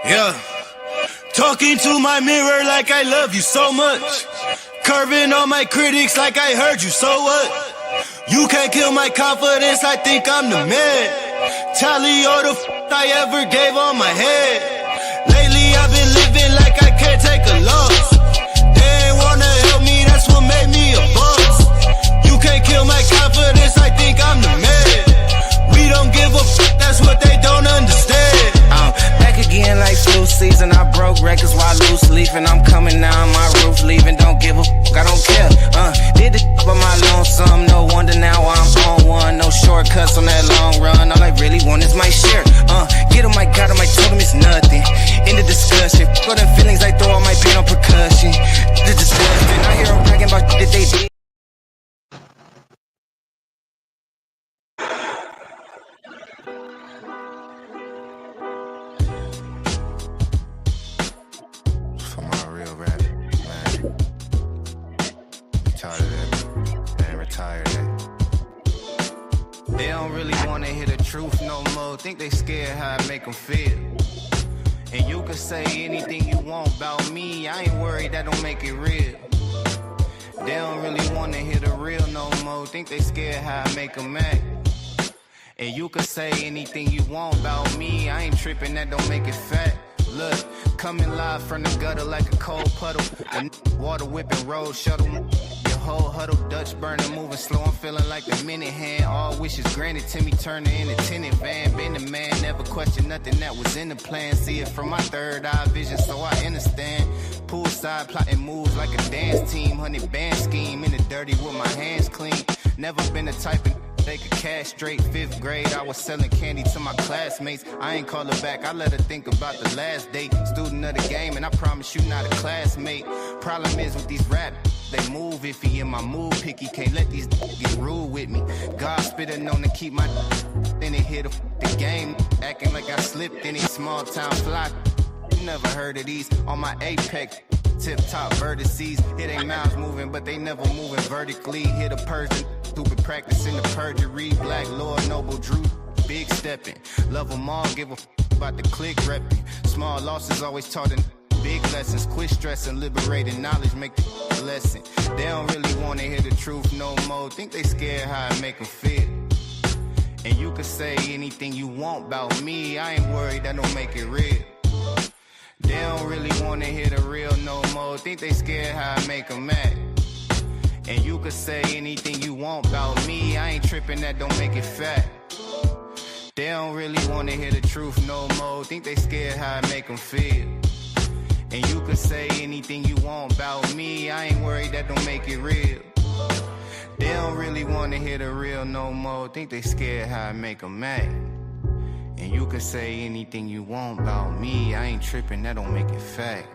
Yeah. Talking to my mirror like I love you so much. Curving on my critics like I heard you, so what? You can't kill my confidence, I think I'm the man. Tally all the I ever gave on my head. Lately I've been living like I can't take a loss. They ain't wanna help me, that's what made me a boss. You can't kill my confidence, I think I'm the man. We don't give a that's what they don't understand. I'm back again like flu season. I broke records while loose leafing. I'm coming down my roof, leaving. Don't give a I don't care. Did the by my lonesome. No wonder now I'm on one. No shortcuts on that long run. All I really want is my share. Get on my God, I told him it's nothing. In the discussion, for them feelings, I throw all my pain on percussion. The disgusting. I hear them bragging about shit that they did. For my real rap, man. Tired of that, man. Retired that. They don't really wanna hear the truth no more. Think they scared how I make them feel. And you can say anything you want about me. I ain't worried, that don't make it real. They don't really wanna hear the real no more. Think they scared how I make them act. And you can say anything you want about me. I ain't tripping, that don't make it fact. Look, coming live from the gutter like a cold puddle. And water whipping road shuttle. Your whole huddle, Dutch burner, moving slow. I'm feeling like the minute hand. All wishes granted to me, turning in a tenant van. Been a man, never questioned nothing that was in the plan. See it from my third eye vision, so I understand. Poolside plotting moves like a dance team. 100 band scheme in the dirty with my hands clean. Never been the type of they could castrate. 5th grade, I was selling candy to my classmates. I ain't call her back, I let her think about the last date. Student of the game, and I promise you not a classmate. Problem is with these rap, they move iffy. In my mood picky, can't let these get rude with me. God spitter known to keep my then it hit the game. Acting like I slipped in these small town fly. You never heard of these on my apex. Tip top vertices, hit they mouths moving, but they never moving vertically. Hit a Persian, stupid practicing the perjury. Black Lord, Noble Drew, big stepping. Love them all, give a about the click repping. Small losses always taught in big lessons. Quit stressing, liberating knowledge, make the lesson. They don't really wanna hear the truth no more. Think they scared how I make them feel. And you can say anything you want about me. I ain't worried, that don't make it real. They don't really wanna hear the real no more. Think they scared how I make them act. And you could say anything you want about me. I ain't tripping, that don't make it fact. They don't really wanna hear the truth no more. Think they scared how I make them feel. And you could say anything you want about me. I ain't worried, that don't make it real. They don't really wanna hear the real no more. Think they scared how I make them act. And you can say anything you want about me. I ain't tripping, that don't make it fact.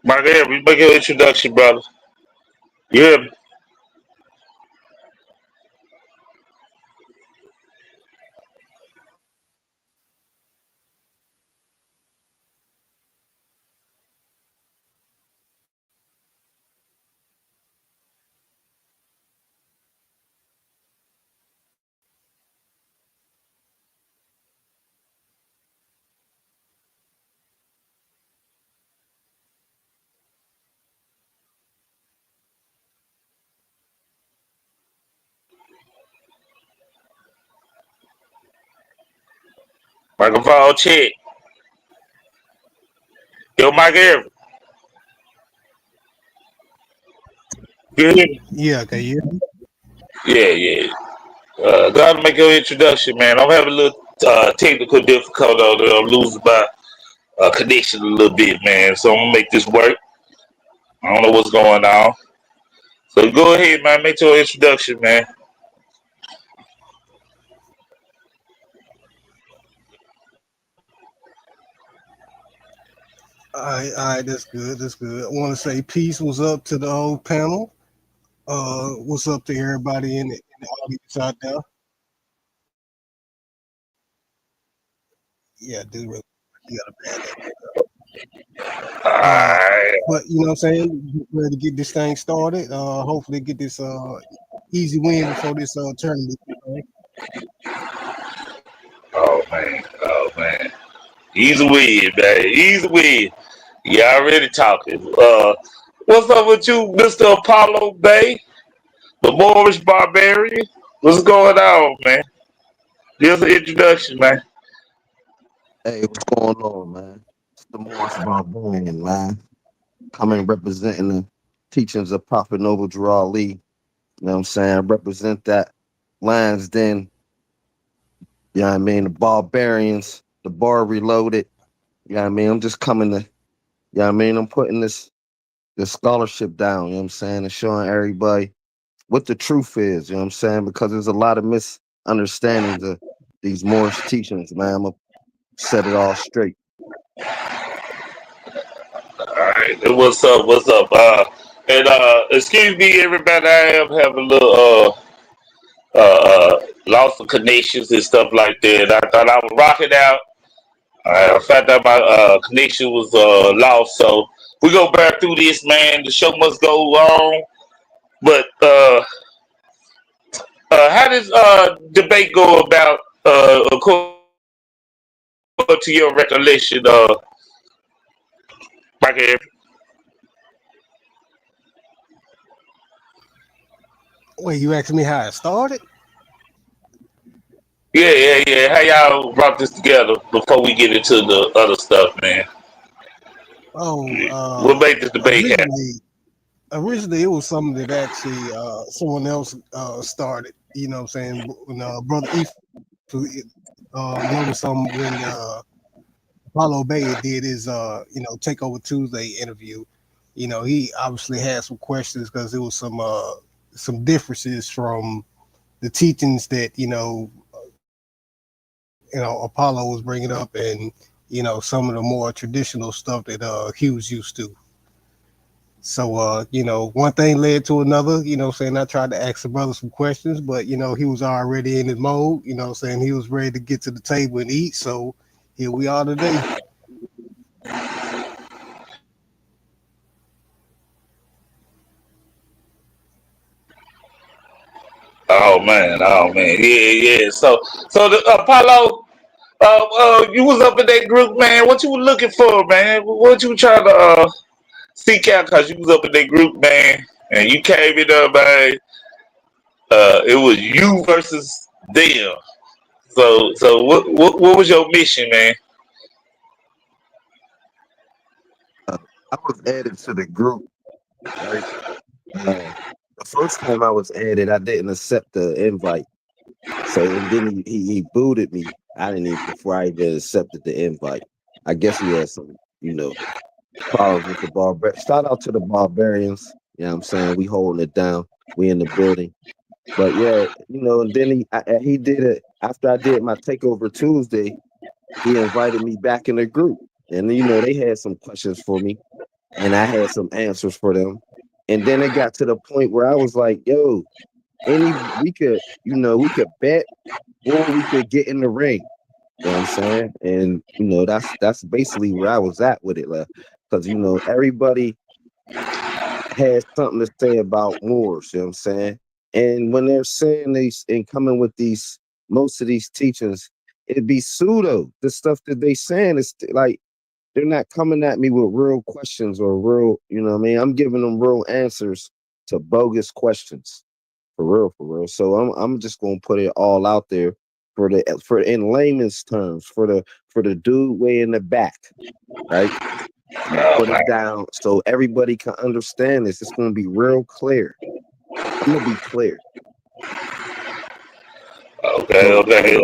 My name, we make an introduction, brother. You hear me? Microphone check. Yo, Mike Everett. Good. Yeah, okay, yeah. Yeah, yeah. Go ahead and make your introduction, man. I'm having a little technical difficulty on there. I'm losing my connection a little bit, man. So I'm gonna make this work. I don't know what's going on. So go ahead, man. Make your introduction, man. All right, that's good. That's good. I want to say peace was up to the whole panel. What's up to everybody in the audience out there? Yeah, dude, really, you got a bad day. Uh, Alright. but you know what I'm saying? Get ready to get this thing started. Hopefully get this easy win before this tournament. Oh man. Oh man. Easy win, man. Easy win. You already talking. What's up with you, Mr. Apollo Bay, the Moorish Barbarian? What's going on, man? Just an introduction, man. Hey, what's going on, man? It's the Morris Barbarian, man. Coming representing the teachings of Prophet Noble Drew Lee. You know what I'm saying? I represent that Lions Den, you know what I mean? The Barbarians, the Bar Reloaded. You know what I mean? I'm just coming to, you know what I mean? I'm putting this scholarship down, you know what I'm saying? And showing everybody what the truth is, you know what I'm saying? Because there's a lot of misunderstandings of these Moorish teachings, man. I'm going to set it all straight. Alright, what's up? What's up? And excuse me, everybody. I am having a little loss of connections and stuff like that. I thought I was rocking out. I found out my connection was lost, so we go back through this, man. The show must go on. But how does debate go about according to your recollection, Michael? Wait, you asking me how it started? Yeah, yeah, yeah. How y'all brought this together before we get into the other stuff, man? Oh, What made this debate happen? originally it was something that actually someone else started. You know what I'm saying? When Brother Eve noticed some when Apollo Bay did his Takeover Tuesday interview. You know, he obviously had some questions because there was some differences from the teachings that Apollo was bringing up, and some of the more traditional stuff that he was used to. So, one thing led to another, saying I tried to ask the brother some questions, but, he was already in his mode, saying he was ready to get to the table and eat. So here we are today. Oh man, yeah, yeah. So the Apollo, you was up in that group, man. What you was looking for, man? What you trying to seek out? Cause you was up in that group, man, and you came in there, man. It was you versus them. So what was your mission, man? Uh, I was added to the group, right? The first time I was added, I didn't accept the invite. So and then he booted me. I didn't even before I even accepted the invite. I guess he had some, problems with the Shout out to the barbarians. You know what I'm saying? We holding it down. We in the building. But yeah, and then he did it after I did my takeover Tuesday. He invited me back in the group. And they had some questions for me and I had some answers for them. And then it got to the point where I was like, yo, we could bet or we could get in the ring. You know what I'm saying? And that's basically where I was at with it, because everybody has something to say about Moors, you know what I'm saying? And when they're saying these and coming with these most of these teachings, it'd be pseudo. The stuff that they saying is like they're not coming at me with real questions or real, what I mean? I'm giving them real answers to bogus questions. For real, for real. So I'm just gonna put it all out there for in layman's terms, for the dude way in the back, right? I'm gonna Oh put man. it down so everybody can understand this. It's gonna be real clear. I'm gonna be clear. Okay, So okay.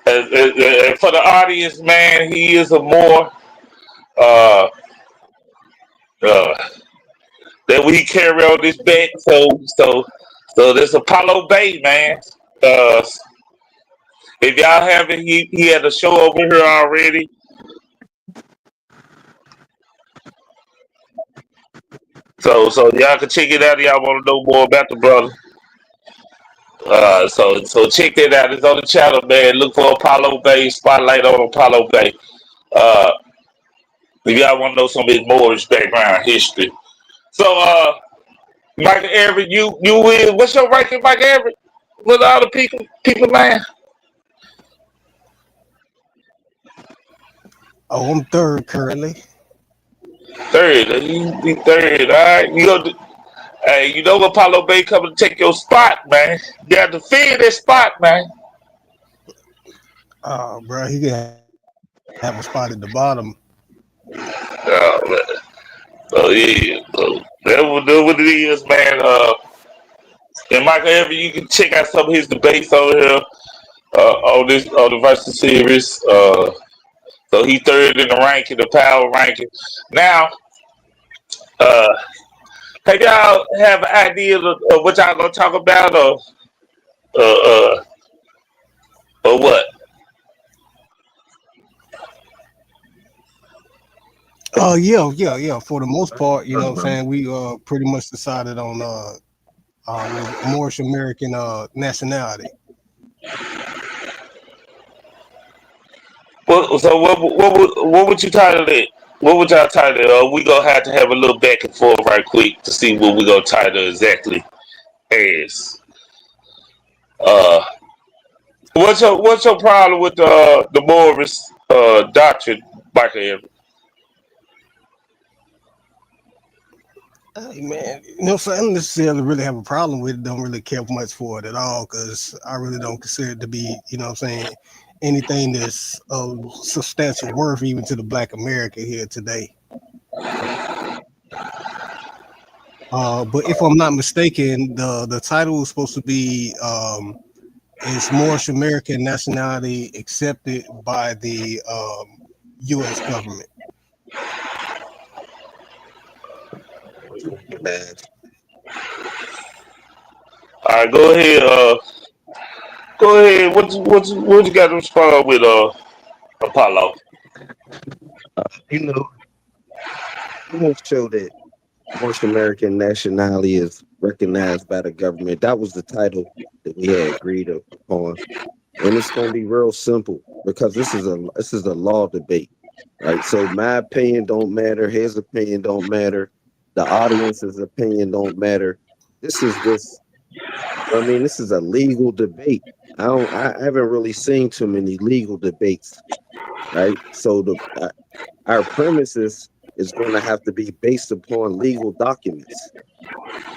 And for the audience, man, he is a more uh that we carry on this bet. So this Apollo Bay, man. Uh, if y'all haven't, he had a show over here already. So y'all can check it out. If y'all want to know more about the brother. So check that out. It's on the channel, man. Look for Apollo Bay, Spotlight on Apollo Bay. Uh, if y'all want to know some of his Moorish background history. So Michael Everett, you win. What's your ranking, Michael Everett? With all the people, man. Oh, I'm third currently. Third, he third. All right, you go. Hey, you know Apollo Bay coming to take your spot, man. You got to feed that spot, man. Oh, bro, he can have a spot at the bottom. Oh, man. So yeah, so that what it is, man. And Michael Everett, you can check out some of his debates over here on the Versus series. So he third in the ranking, the power ranking. Now, uh, have y'all have an idea of what y'all gonna talk about, uh, uh, or what? Oh, yeah. For the most part, you know what I'm uh, saying, we pretty much decided on was Moorish American nationality. What would you title it? What would y'all title it? We gonna have to have a little back and forth right quick to see what we gonna title exactly as. Uh, what's your problem with the Morris doctrine, Michael Everett? Hey, man, you know, so I don't necessarily really have a problem with it. Don't really care much for it at all because I really don't consider it to be, you know what I'm saying, anything that's of substantial worth even to the Black America here today. But if I'm not mistaken, the title is supposed to be is Moorish American nationality accepted by the U.S. government? man, All right, go ahead. Go ahead. What you got to respond with Apollo? you know, I'm gonna show that North American nationality is recognized by the government. That was the title that we had agreed upon, and it's gonna be real simple because this is a law debate, right? So my opinion don't matter, his opinion don't matter, the audience's opinion don't matter. This is just, I mean, this is a legal debate. I haven't really seen too many legal debates, right? So our premises is going to have to be based upon legal documents,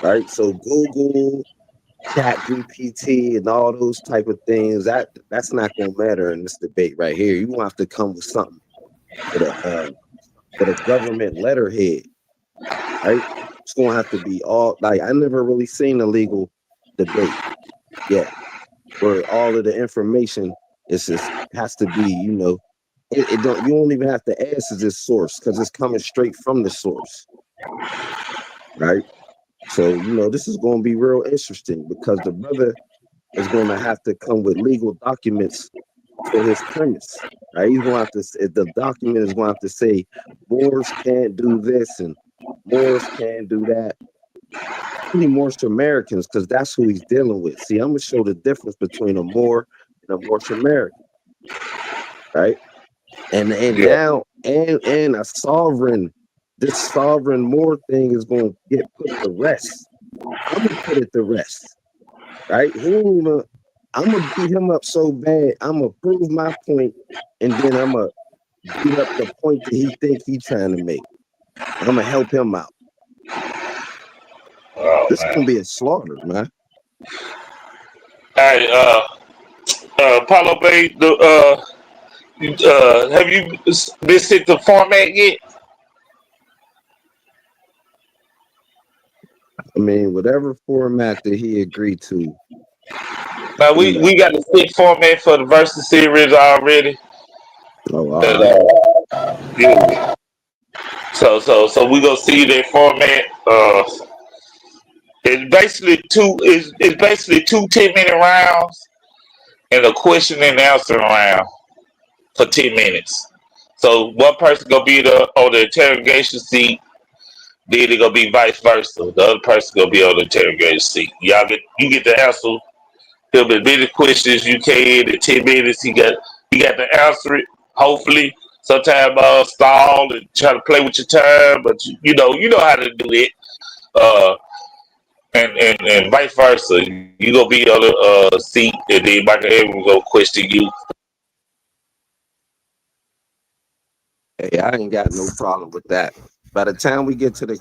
right? So Google, Chat GPT, and all those type of things, that's not going to matter in this debate right here. You have to come with something with a government letterhead, right? It's going to have to be all like I never really seen a legal debate yet where all of the information is just has to be, it don't, you don't even have to ask is this source because it's coming straight from the source, right? So this is going to be real interesting because the brother is going to have to come with legal documents for his premise, right? He's going to have to, the document is going to have to say Moors can't do this and Moors can't do that. Only Moorish Americans, because that's who he's dealing with. See, I'm gonna show the difference between a Moor and a Moorish American, right? And Yeah. now and a sovereign, this sovereign Moor thing is gonna get put to rest. I'm gonna put it to rest, right? I'm gonna beat him up so bad. I'm gonna prove my point, and then I'm gonna beat up the point that he think he's trying to make. I'm gonna help him out. Oh This is man. gonna be a slaughter, man. All right. Paulo Bay, have you been sent the format yet? I mean, whatever format that he agreed to, Now you we know. got the set format for the versus series already. Oh, all And, right. yeah. So we gonna see that format. It's basically two 10-minute rounds and a question and answer round for 10 minutes. So one person gonna be on the interrogation seat, then it gonna be vice versa. The other person gonna be on the interrogation seat. You get the answer. There'll be many questions you can in 10 minutes. You got to answer it. Hopefully, sometimes stall and try to play with your time, but you know how to do it. Uh, and vice versa. You gonna be on the seat, and then Michael Evans gonna question you. Hey, I ain't got no problem with that. By the time we get to the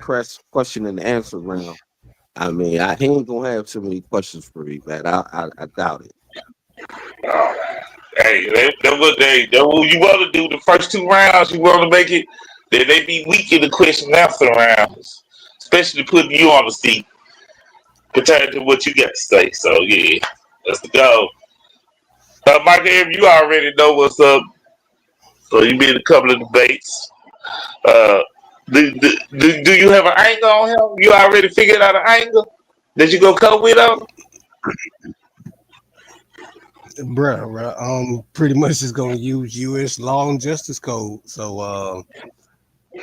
question and answer round, I mean, he ain't gonna have too many questions for me, man. I doubt it. Hey, that what you want to do. The first two rounds, you want to make it. Then they be weak in the question and answer rounds, especially putting you on the seat pertaining to what you got to say. So yeah, let's go. Michael Evans, you already know what's up. So you been in a couple of debates. Uh, do you have an angle on him? You already figured out an angle that you gonna come with him? Bruh, pretty much just gonna use U.S. law and justice code. So,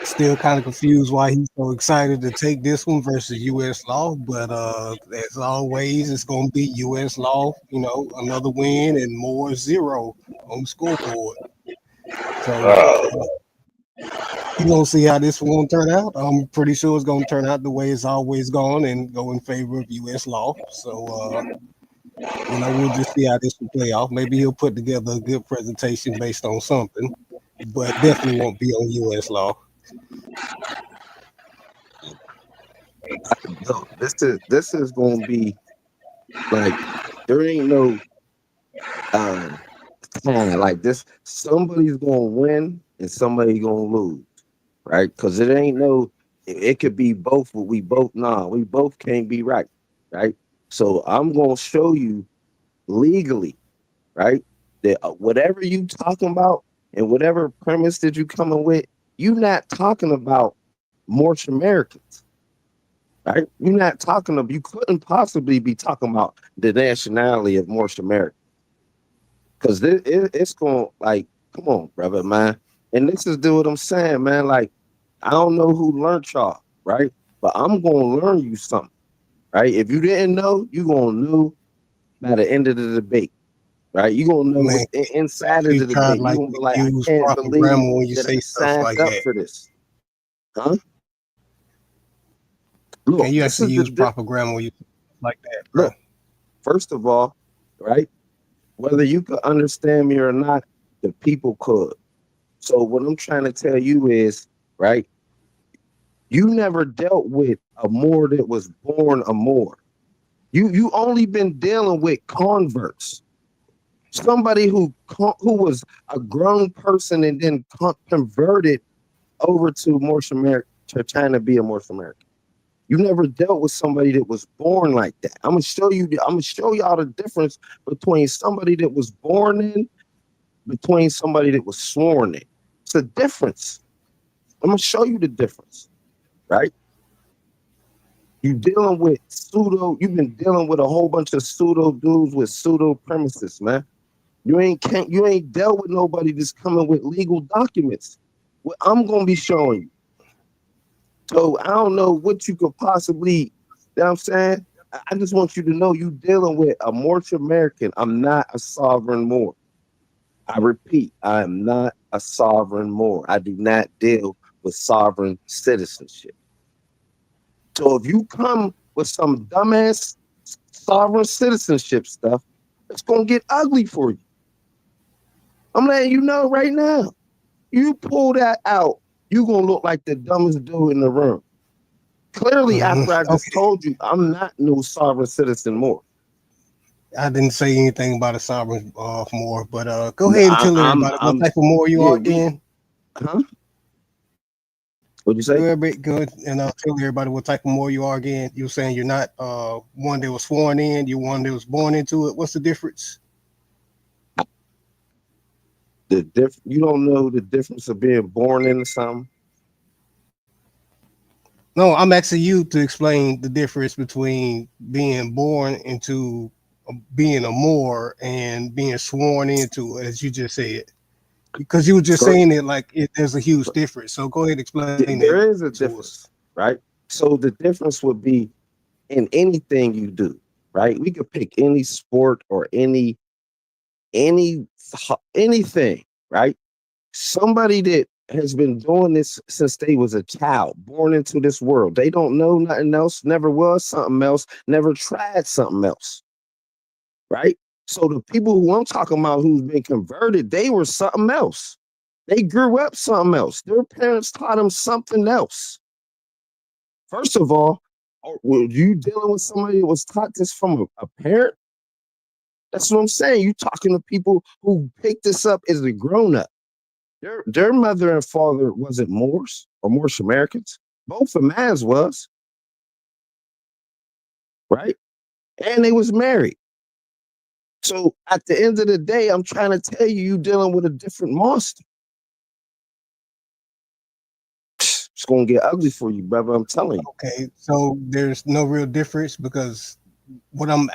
still kind of confused why he's so excited to take this one versus U.S. law. But as always, it's gonna be U.S. law. Another win and more zero on the scoreboard. So, Uh, you gonna see how this one gonna turn out. I'm pretty sure it's gonna turn out the way it's always gone and go in favor of U.S. law. So, we'll just see how this will play off. Maybe he'll put together a good presentation based on something, but definitely won't be on U.S. law. No, this is gonna be like there ain't no time like this. Somebody's gonna win and somebody gonna lose, right? Because it ain't no. It could be both, but we both can't be right, right? So I'm gonna show you legally, right? That whatever you talking about and whatever premise that you coming with, you not talking about Moorish Americans, right? You're not talking about. You couldn't possibly be talking about the nationality of Moorish America because it's going like, come on, brother, man. And this is do what I'm saying, man. Like, I don't know who learned y'all, right? But I'm gonna learn you something, right? If you didn't know, you gonna know by the end of the debate. Right, you gonna know Man, what's inside of you the try debate. You like gonna be to like, I use can't proper believe grammar when you that I say stuff signed like up that. for this, huh? Can Look, you this actually is the use proper grammar when you like that, bro? look. First of all, right, whether you could understand me or not, the people could. So what I'm trying to tell you is, right, you never dealt with a Moor that was born a Moor. You only been dealing with converts. Somebody who was a grown person and then converted over to North America to trying to be a North American. You never dealt with somebody that was born like that. I'm gonna show you. I'm gonna show y'all the difference between somebody that was born in, between somebody that was sworn in. It's a difference. I'm gonna show you the difference, right? You dealing with pseudo. You've been dealing with a whole bunch of pseudo dudes with pseudo premises, man. You ain't dealt with nobody that's coming with legal documents. What I'm gonna be showing you. So I don't know what you could possibly, you know what I'm saying? I just want you to know you dealing with a Moorish American. I'm not a sovereign Moor. I repeat, I am not a sovereign Moor. I do not deal with sovereign citizenship. So if you come with some dumbass sovereign citizenship stuff, it's gonna get ugly for you. I'm letting you know right now. You pull that out, you're gonna look like the dumbest dude in the room. Clearly, after I just Okay, told you, I'm not no sovereign citizen more. I didn't say anything about a sovereign more, but go ahead and tell everybody what type of more you yeah, are we, again. huh? What'd you say? Go ahead, go ahead and tell everybody what type of more you are again. You were saying you're not one that was sworn in, you're one that was born into it. What's the difference? You don't know the difference of being born into something. No, I'm asking you to explain the difference between being born into being a Moor and being sworn into, as you just said, because you were just So saying it like there's a huge difference. So go ahead and explain that there is a to us. difference, right? So the difference would be in anything you do, right? We could pick any sport or any anything, right? Somebody that has been doing this since they was a child, born into this world. They don't know nothing else, never was something else, never tried something else, right? So the people who I'm talking about who's been converted, they were something else. They grew up something else. Their parents taught them something else. First of all, were you dealing with somebody that was taught this from a parent? That's what I'm saying. You talking to people who picked this up as a grown up. Their mother and father wasn't Moors or Moorish Americans. Both of them as was, right? And they was married. So at the end of the day, I'm trying to tell you, you dealing with a different monster. It's gonna get ugly for you, brother. I'm telling you. Okay, so there's no real difference because what I'm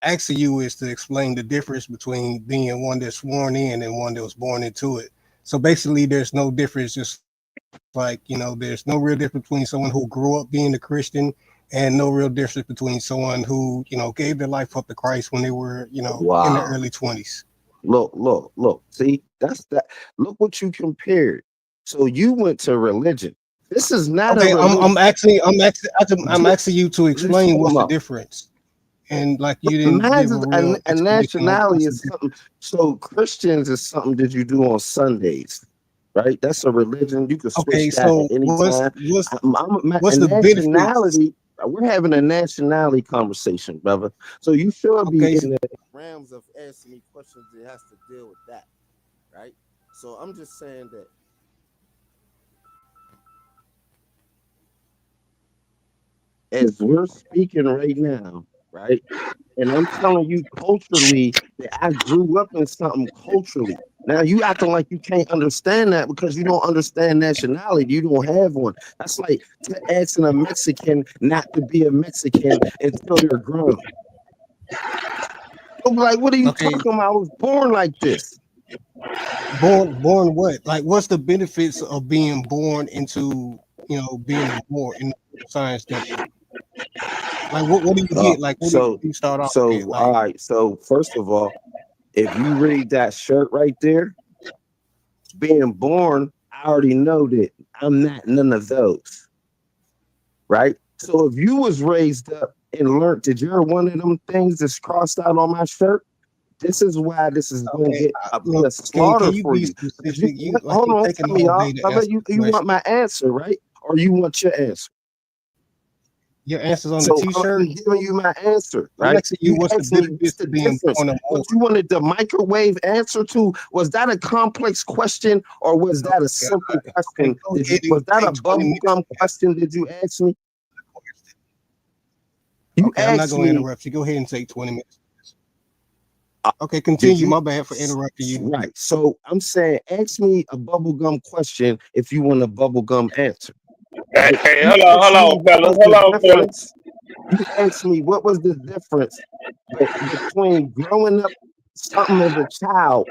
asking you is to explain the difference between being one that's sworn in and one that was born into it. So basically, there's no difference. Just like there's no real difference between someone who grew up being a Christian and no real difference between someone who gave their life up to Christ when they were in their Wow. early 20s. Look. See, that's that. Look what you compared. So you went to religion. This is not a Okay, religion. I'm asking you to explain Listen, what's the difference. And like you didn't give a imagine real a explanation of nationality what's the is difference. something. So Christians is something that you do on Sundays, right? That's a religion. You can Okay, switch that so at any time. A what's the benefits? nationality. We're having a nationality conversation, brother. So you should be Okay, in the realms of asking me questions that has to deal with that, right? So I'm just saying that as we're speaking right now, right? And I'm telling you culturally that I grew up in something culturally. Now you acting like you can't understand that because you don't understand nationality. You don't have one. That's like asking a Mexican not to be a Mexican until they're grown. They'll be like, what are you okay. talking about? I was born like this. Born what? Like, what's the benefits of being born into being a Moor in the science temple? Like, what do you Uh, get? Like, what do so you start off with? so all Like, right. So first of all, if you read that shirt right there, being born, I already know that I'm not none of those, right? So if you was raised up and learned that you're one of them things that's crossed out on my shirt, this is why this is gonna okay, get be look, a can slaughter you for be you. Because you specific? You like hold you're on, taking cut me all off, day to brother. answer the You want question. my answer, right? Or you want your answer? Your answer's on the So T-shirt. I'm giving you my answer, I'm right? asking you, You what's the asked me what's benefits the of being difference. born a Moor? What you wanted the microwave answer to? Was that a complex question or was that a Yeah, simple okay, question? go ahead Was and that a take 20 minutes bubblegum to answer question? Did you ask me? the question. You Okay, I'm not asked going to me, interrupt you. Go ahead and take 20 minutes. uh, Okay, did continue. you? My bad for interrupting you. Right. So I'm saying, ask me a bubblegum question if you want a bubblegum answer. Hey, Right? hey, You hold asked me on, what fellas, was hold the on, fellas. difference. You asked me what was the difference between growing up something as a child,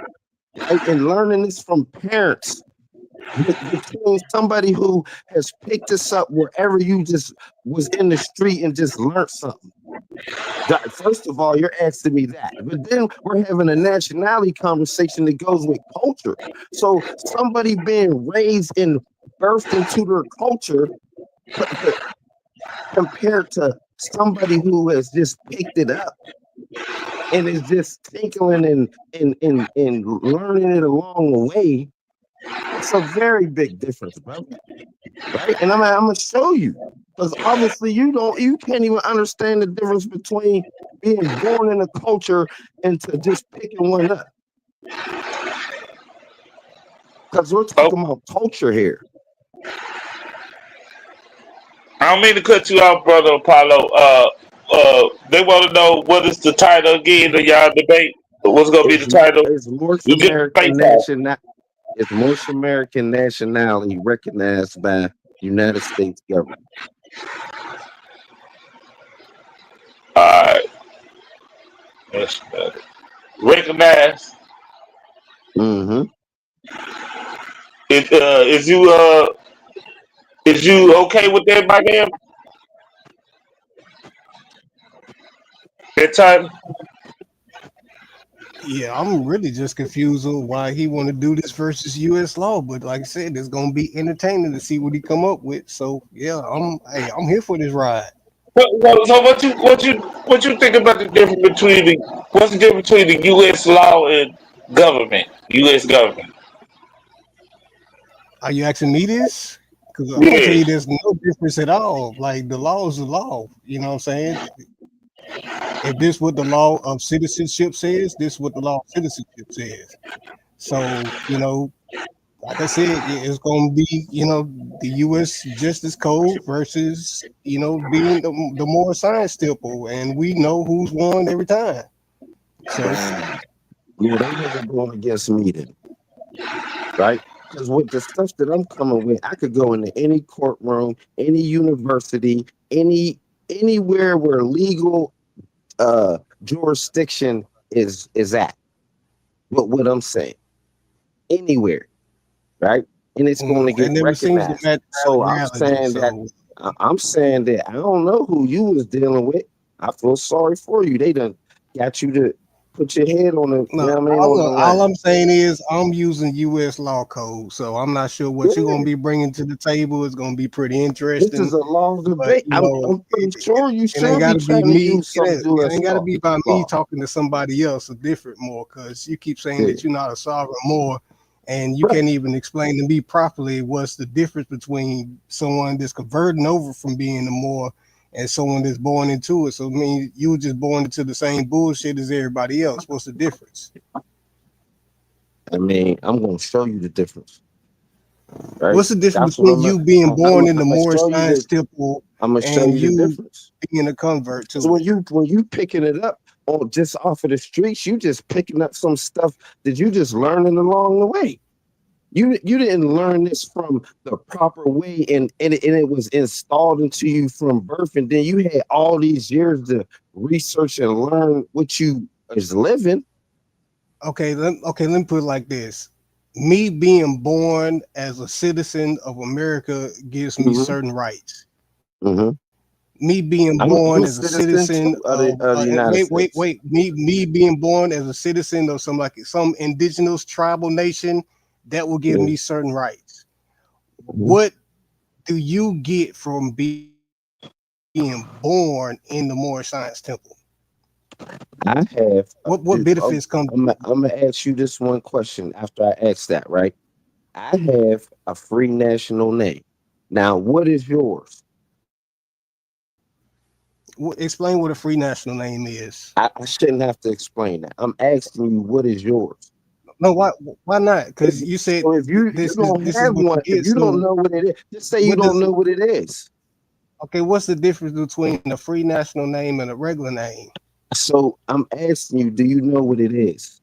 right, and learning this from parents between somebody who has picked this up wherever you just was in the street and just learned something. First of all, you're asking me that, but then we're having a nationality conversation that goes with culture. So somebody being raised and birthed into their culture compared to somebody who has just picked it up and is just tinkling and learning it along the way. It's a very big difference, brother. Right? And I'm gonna show you. Because obviously you can't even understand the difference between being born in a culture and to just picking one up. Because we're Oh, talking about culture here. I don't mean to cut you off, brother Apollo. They want to know what is the title again of y'all debate. What's gonna be the Is title? is North You get American face off. national is North American nationality recognized by United States government? All right. That's better. Recognize. Mm-hmm. Is is you okay with that, my man? That title. Yeah, I'm really just confused on why he want to do this versus U.S. law. But like I said, it's gonna be entertaining to see what he come up with. So yeah, I'm here for this ride. So what you think about the difference between what's the difference between the U.S. law and government, U.S. government? Are you asking me this? Because I'm gonna tell you, Yes. there's no difference at all. Like the law is the law. You know what I'm saying? If this what the law of citizenship says, this what the law of citizenship says. So like I said, it's gonna be the U.S. Justice Code versus being the more science temple, and we know who's won every time. So Well, they wasn't going against me then, right? Because with the stuff that I'm coming with, I could go into any courtroom, any university, anywhere where legal jurisdiction is at. What I'm saying, anywhere, right? And it's going to that get never seems to recognized. match So reality. So I'm saying that I don't know who you was dealing with. I feel sorry for you. They done got you to put your head on the, no, on the all line. I'm saying is I'm using U.S. law code, so I'm not sure what you're Yeah, gonna be bringing to the table. It's gonna be pretty this is interesting, a long but debate. I'm pretty sure you it ain't should got be to be trying to me. use some It U.S. ain't got to be about me law. talking to somebody else. A different more, because you keep saying Yeah. that you're not a sovereign more, and you Right. can't even explain to me properly what's the difference between someone that's converting over from being a more and someone that's born into it. So I mean, you were just born into the same bullshit as everybody else. What's the difference? I mean, I'm going to show you the difference, right? What's the difference That's what between you being born in the I'm gonna Moorish show you science temple I'm gonna show and you the you difference. being a convert Because to it? when you picking it up on just off of the streets, you just picking up some stuff that you just learning along the way. You didn't learn this from the proper way, and it was installed into you from birth, and then you had all these years to research and learn what you is living. Let me put it like this. Me being born as a citizen of America gives me Hmm. certain rights. Hmm. Me being I'm born a as a citizen citizen too of of the United States. me being born as a citizen of some indigenous tribal nation, that will give Yeah. me certain rights. Mhm. What do you get from being born in the Moorish Science Temple? I have. What benefits come to you? I'm gonna ask you this one question after I ask that, right? I have a free national name. Now, what is yours? Explain what a free national name is. I shouldn't have to explain that. I'm asking you, what is yours? No, why not? If, Because you said so if you don't this is have what you one, if get. you don't So know what it is, just say you what don't does know what it is. okay? What's the difference between a free national name and a regular name? So I'm asking you, do you know what it is?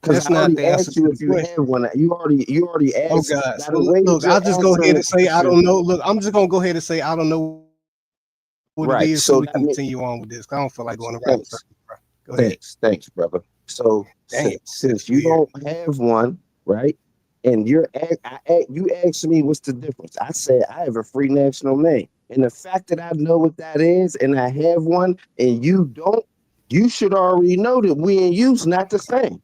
Because That's I not already the answer asked to you the if you have question. one. You already Oh asked. God! By So the way that look, I'll you're just go answering ahead the and say I question, don't know. Look, I'm just gonna go ahead and say I don't know what it is, so we can continue on with right? this. 'Cause So I don't that feel means like going around in circles, bro. Go ahead. thanks. Thanks, brother. So Damn, since that's you weird. don't have one, right? And you asked me what's the difference. I said I have a free national name, and the fact that I know what that is, and I have one, and you don't, you should already know that we and you's not the same.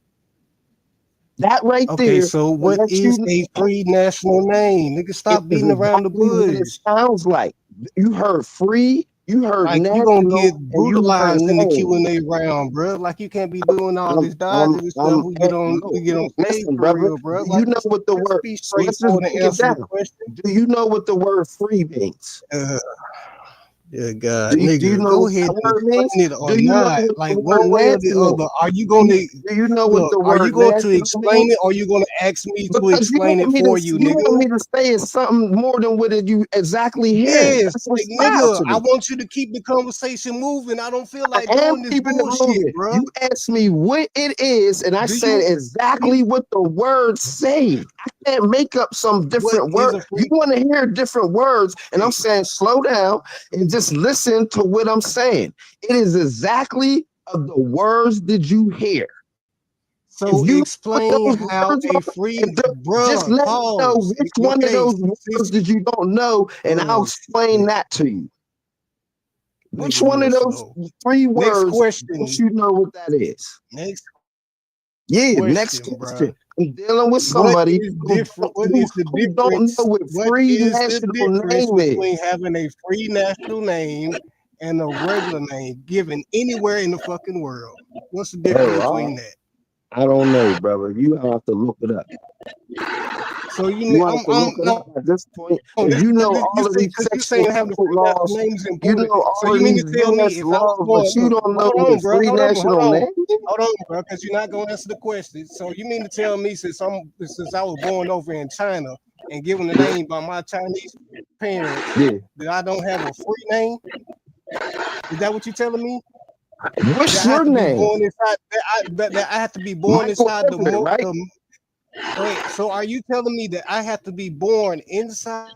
That right Okay, there so will what let is you. a free national name? Nigga, It stop is beating around the exactly what it bush. sounds like. You heard free, You heard Like you gonna get national and you heard brutalized in the name. Q&A round, bro. Like you can't be doing all this dodging and stuff. I'm We get on no, stage listen, for brother. real, bro. Do you Like know what the just word? be So let's just straightforward and break it answer the down. question. Do you know what the word free means? Yeah, God, Do you nigga, know go what ahead that and word means? explain it or Do you know not. what the Like word one way or the national? other. Are you gonna Do you know what look? the Are you word going to national explain means? it, or are you gonna ask me to Because explain it for you, you nigga? want me to say it's something more than what you exactly hearing. Yes, That's like what's wild nigga, to I me. want you to keep the conversation moving. I don't feel I like am doing this keeping it bullshit, moving. bro. You asked me what it is, and I Do said you? exactly what the words say. I can't make up some What different is word. a You free? want to hear different words, and I'm saying slow down and just listen to what I'm saying. It is exactly of the words did you hear. If So you put explain those how words a on, free, just bruh, let me know pause. which one of Okay, those words since that you don't know, and I'll oh explain shit, that to you. Which nigga, one you are of those slow. three Next words don't question. you know what that is? Next Yeah, next question, question. bruh. I'm dealing with What somebody is different? What who, is the who don't know difference? what What free is the national difference name between is. having a free national name and a regular name given anywhere in the fucking world? What's the difference between Oh, that? I don't know, brother. You have to look it up. So You have to I'm look it no. up at this point. This, If you know you all of say these because you sexual saying having a code free national laws, name is you important. know So all you of mean to these tell me U.S. if I was laws, but born, you look, don't know hold on, what bro, free national name is? hold on, bro, because you're not gonna answer the question. So you mean to tell me since I was born over in China and given the name by my Chinese parents Yeah. that I don't have a free name? Is that what you're telling me? What's That I have your to be name? born inside that I have to be born Michael inside Everett, right? wait, so are you telling me that I have to be born inside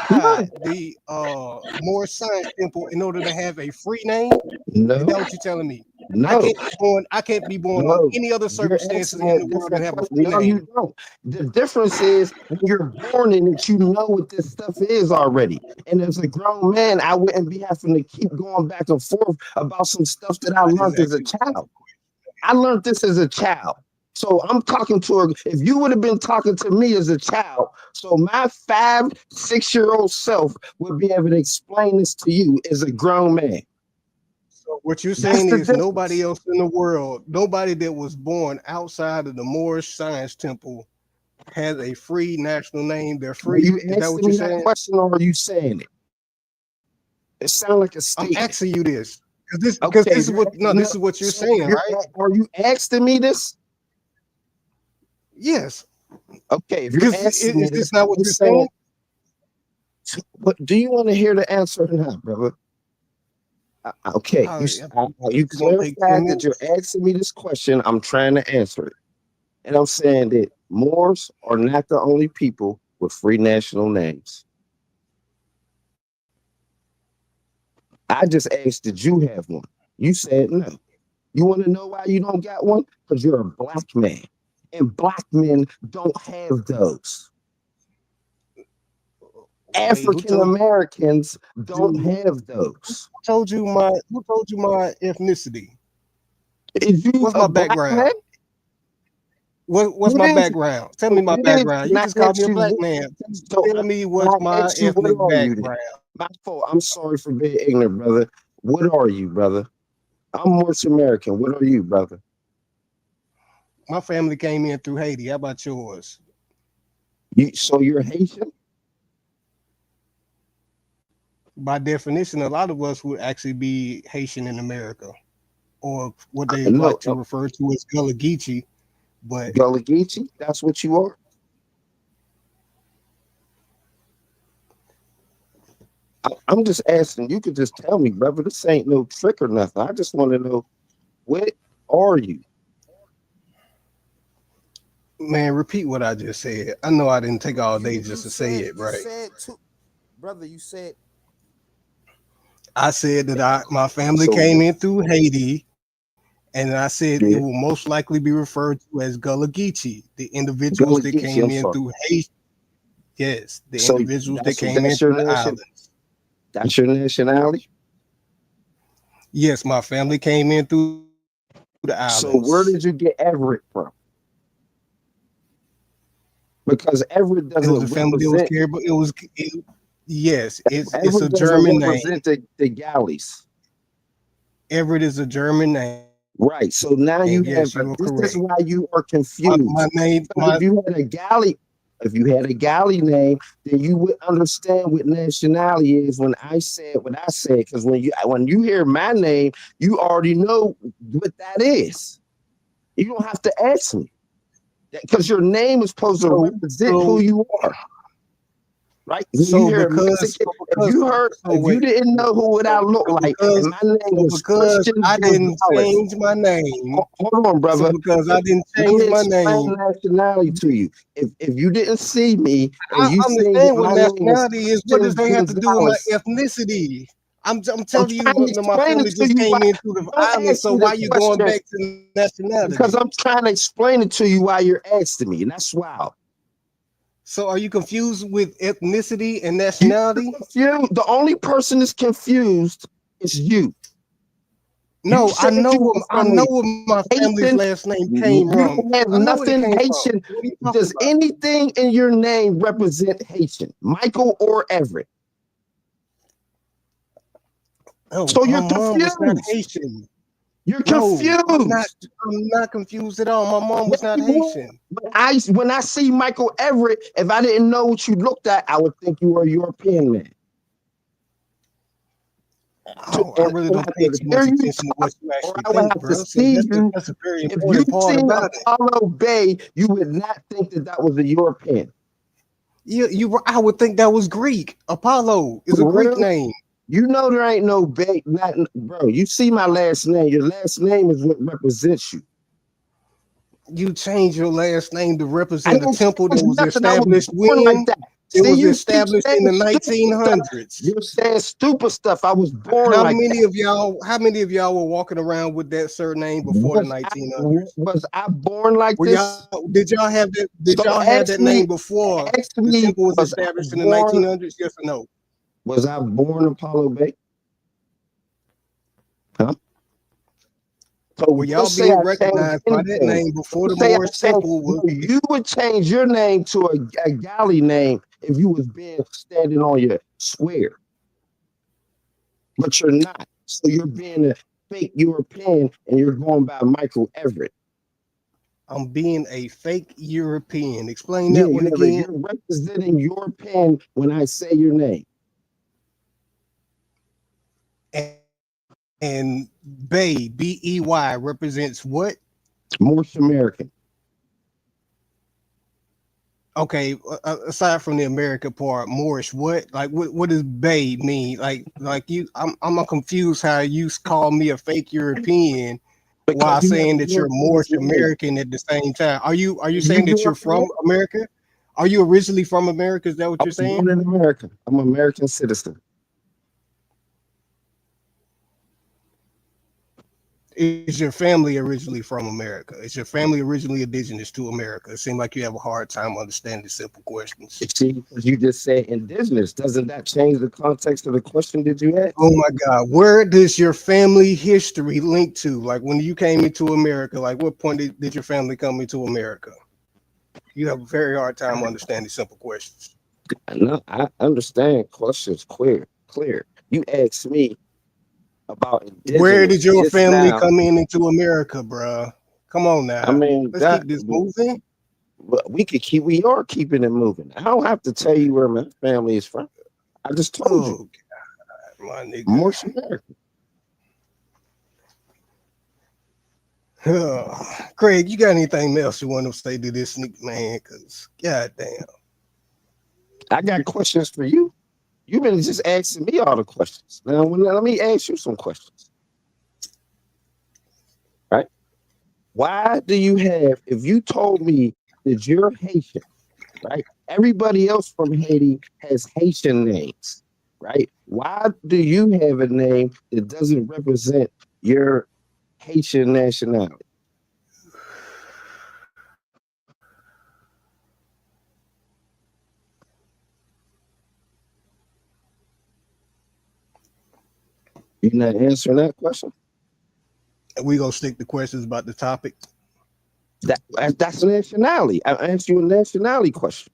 No. the Moorish Science Temple in order to have a free name? Is No. that what you're telling me? No. I can't be born on No, any other you're circumstances asking me in a the world and different have a question. free No, name. you don't. The difference is when you're born in it, you know what this stuff is already. And as a grown man, I wouldn't be having to keep going back and forth about some stuff that I I just learned as a actually child. I learned this as a child. So I'm talking to her. If you would have been talking to me as a child, so my 5, 6 year old self would be able to explain this to you as a grown man. so what you're That's saying the is nobody difference. else in the world, nobody that was born outside of the Moorish Science Temple has a free national name. They're Are free. you Is that what asking you're me that saying? question or are you saying it? It sounds like a I'm statement. asking you this because Okay, this is what no, no. this is what you're So saying, right? are you asking me this? Yes, Okay, if you're because asking me is this, this not what I'm you're saying? saying, what do you want to hear the answer or not, brother? Okay, Oh, yeah, you it's gonna take 10 clarified that you're minutes. asking me this question. I'm trying to answer it, and I'm saying that Moors are not the only people with free national names. I just asked, did you have one? You said no. You want to know why you don't got one? Because you're a black man, and black men don't have those. Wait, African Americans don't you have those. who told you my ethnicity? Is you What's a my black man? background? What's It my is. background? Tell me So my it is. background. And You I just called me asked a you, black man. so Tell me I what's my asked you, what ethnic are you then? background. My fault. I'm sorry for being ignorant, brother. What are you, brother? I'm North American. What are you, brother? My family came in through Haiti. How about yours? So you're Haitian? By definition, a lot of us would actually be Haitian in America, or what they No, like to refer to as Gullah Geechee. But Gullah Geechee. That's what you are. I'm just asking. You could just tell me, brother. This ain't no trick or nothing. I just want to know, what are you? man, repeat what I just said. I know I didn't take all day just to say it, You right? said to brother. You said I said that my family so. came in through Haiti, and I said it will Yeah, most likely be referred to as Gullah Geechee, the individuals Gullah that Geechee. came I'm in sorry. through Haiti. Yes, the So individuals that came in that's your through the nation. islands. That's your nationality. Yes, my family came in through the So islands. where did you get Everett from? Because Everett It was a doesn't family that was represent. carried, but it was Yes, it's a Everett doesn't German name. represent the galleys. Everett is a German name. Right. So now you Yes, have you are this correct. is why you are My confused. name, Because if you had a galley name, then you would understand what nationality is when I said what I said. Because when you hear my name, you already know what that is. You don't have to ask me. Because your name is supposed to so represent who so you are. Right? When you so hear a because Mexican, if you wait, didn't know who I look so like, and my name was because Christian I didn't Gonzalez. change my name, Hold on, so brother. because I didn't Let change me my explain name, nationality to you. If you didn't see me and I you seen that understand what my name was nationality is. What does Christian that have to do with my Gonzalez, ethnicity? I'm I'm telling you, trying to my explain it family to just you. came Why? into the Don't island. ask So me why the you going question back to because nationality? I'm trying to explain it to you while you're asking me, and that's wild. So are you confused with ethnicity and You're nationality? confused. The only person that's confused is you. You No, said you were I from know a where my family's Haitian. last name came You from. don't have I know where it nothing came from. Haitian. What are you talking Does about? anything in your name represent Haitian? Michael or Everett? No, So my you're mom was not confused. Haitian. You're No, confused. I'm not confused at all. My mom was Yes, not you are. Haitian. But when I see Michael Everett, if I didn't know what you looked at, I would think you were a European man. Oh, I And really I would don't have pay to too hear much you attention to talk, what you or actually I would think, have to bro. So see you. that's a very If you important part seen about it. Apollo Bay, you would not think that was a European. I would think that was Greek. Apollo is a For Greek real? name. You know there ain't no Bay, bro. You see my last name. Your last name is what represents you. You change your last name to I represent a didn't temple that change was nothing. I was established born like when? that. It See, was you keep established in saying the stupid stuff. 1900s. You're saying stupid stuff. I was born How like that. many of y'all were walking around with that surname before the Was 1900s? I born like this? Did So y'all have that name before ask the me, temple was was I established in the born? 1900s? Yes or no? Was I born Apollo Bay? Huh? So Were don't y'all say being I changed recognized by that anything. name before Don't the say I Moorish changed. temple No, was? you would change your name to a galley name if you was being standing on your square, but you're not. So you're being a fake European and you're going by Michael Everett. I'm being a fake European. Explain Yeah, that one again. you're representing European when I say your name. And Bay, Bey, represents what? Moorish American. Okay, aside from the America part, Moorish, what? Like, what does Bay mean? I'm confused how you call me a fake European while Because you have saying a that you're European Moorish name. American at the same time. Are you You saying that you're European? from America? Are you originally from America? Is that what I you're was saying? born in America. I'm an American citizen. Is your family originally from America? Is your family originally indigenous to America? It seems like you have a hard time understanding simple questions. See, because you just said indigenous. Doesn't that change the context of the question did you ask? Oh my God, where does your family history link to? Like when you came into America, like what point did your family come into America? You have a very hard time understanding simple questions. No, I understand questions clear. You asked me about Where indigenous did your just family now. come into America, bruh? Come on I now. mean Let's that keep this moving. we are keeping it moving. I don't have to tell you where my family is from. I just told you. Oh God, my nigga. Moorish American. Craig, you got anything else you want to say to this sneak man? Cause god damn. I got questions for you. You've been just asking me all the questions. Now, let me ask you some questions. Right? Why do you have, if you told me that you're Haitian, right? Everybody else from Haiti has Haitian names, right? Why do you have a name that doesn't represent your Haitian nationality? You're not answering that question? We gonna stick to questions about the topic. That's nationality. I asked you a nationality question.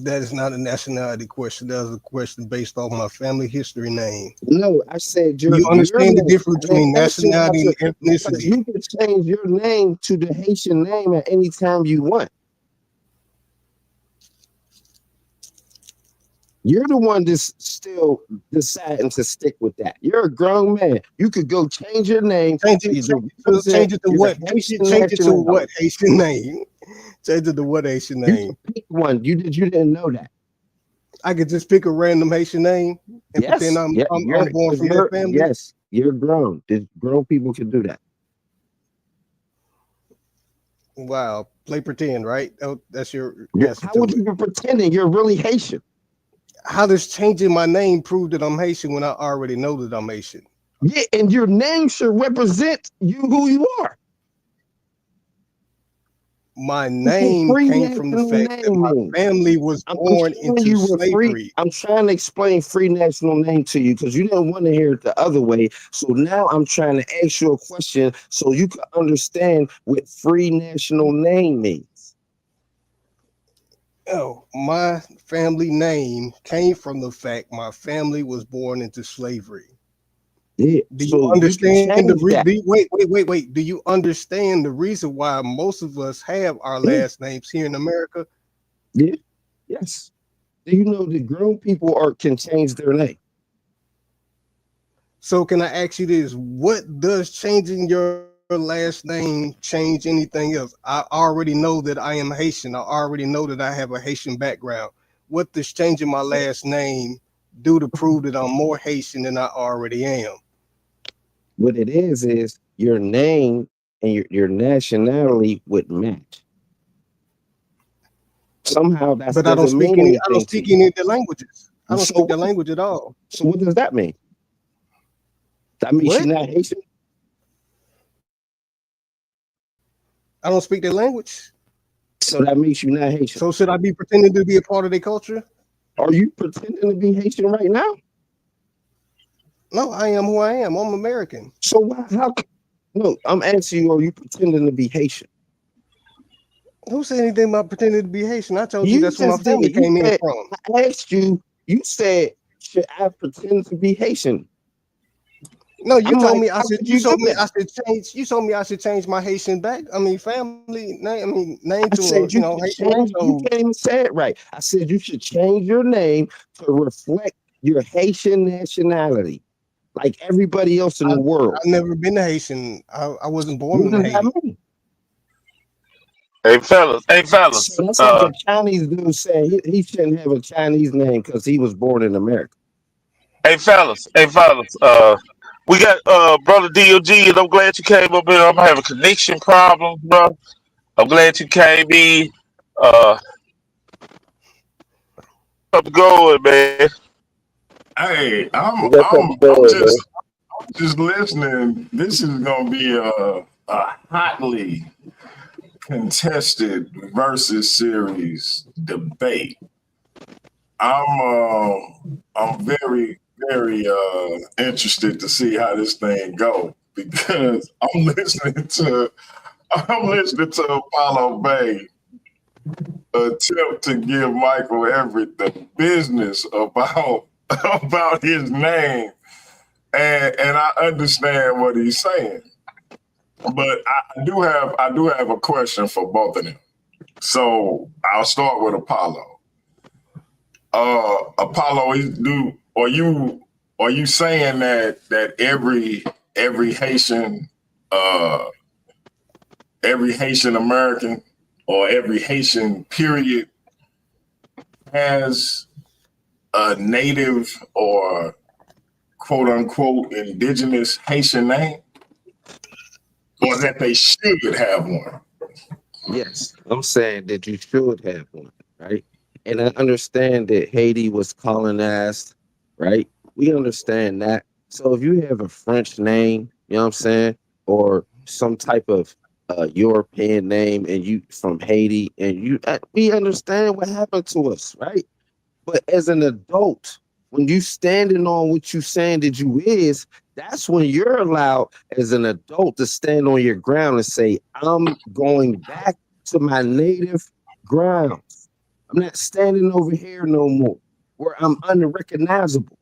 That is not a nationality question. That is a question based on my family history name. No, I said Do you your understand the name. difference I didn't between ask you about nationality your, and because ethnicity? you can change your name to the Haitian name at any time you want. You're the one that's still deciding to stick with that. You're a grown man. You could go change your name Change it, to change represent it to your what? Haitian Change it to what nationality. Haitian name? Change it to what Haitian You name? can pick one. You didn't know that. I could just pick a random Haitian name and pretend Yes. Yeah. I'm born from that family. You're grown. Grown people can do that. Wow, play pretend, right? Oh, that's your answer How would to it. you be pretending you're really Haitian? How does changing my name prove that I'm Haitian when I already know that I'm Haitian? Yeah, and your name should represent you who you are. My That's what name free came from the national fact that name my means. family was I'm born showing into you what free. slavery. I'm trying to explain free national name to you because you didn't want to hear it the other way. So now I'm trying to ask you a question so you can understand what free national name means. Oh, my family name came from the fact my family was born into slavery. Yeah. Do you So you can understand change that. wait? Do you understand the reason why most of us have our Yeah. last names here in America? Yeah. Yes. Do you know that grown people can change their name? So can I ask you this? What does changing your last name change anything else? I already know that I am Haitian. I already know that I have a Haitian background. What does changing my last name do to prove that I'm more Haitian than I already am? What it is your name and your nationality would match. Somehow that But doesn't mean I don't anything to speak you. any of the languages. I don't So speak the what, language at all. so what does that mean? That means you're What? not Haitian? I don't speak their language. So that means you're not Haitian. So should I be pretending to be a part of their culture? Are you pretending to be Haitian right now? No, I am who I am. I'm American. So no, I'm asking you, are you pretending to be Haitian? Who said anything about pretending to be Haitian? I told you You that's where my just did. family You came in said, from. I asked you, you said, should I pretend to be Haitian? No, you I'm told like, me. I how said could you you do told me I that? should change. You told me I should change my Haitian back. I mean, family name. I mean, name I to a said you should Haitian name. change. You So can't even say it right. I said you should change your name to reflect your Haitian nationality, like everybody else in the world. I've never been to Haitian. I wasn't born What in does that Haiti. mean? Hey So fellas, that's like a Chinese dude saying he shouldn't have a Chinese name because he was born in America. hey fellas. We got brother DOG, and I'm glad you came up here. I'm having connection problems, bro. I'm glad you came in. Uh, I'm going, man. Hey, We got something I'm going, man. just listening. This is gonna be a hotly contested versus series debate. I'm very interested to see how this thing go because I'm listening to Apollo Bay attempt to give Michael Everett the business about about his name, and I understand what he's saying, but I do have a question for both of them. So I'll start with Apollo. Apollo, are you saying that every Haitian uh, every Haitian American or every Haitian period has a native or quote unquote indigenous Haitian name, or that they should have one? Yes, I'm saying that you should have one, right? And I understand that Haiti was colonized, right? We understand that. So if you have a French name, you know what I'm saying, or some type of European name, and you from Haiti, and we understand what happened to us, right? But as an adult, when you standing on what you saying that you is, that's when you're allowed as an adult to stand on your ground and say, I'm going back to my native grounds. I'm not standing over here no more where I'm unrecognizable,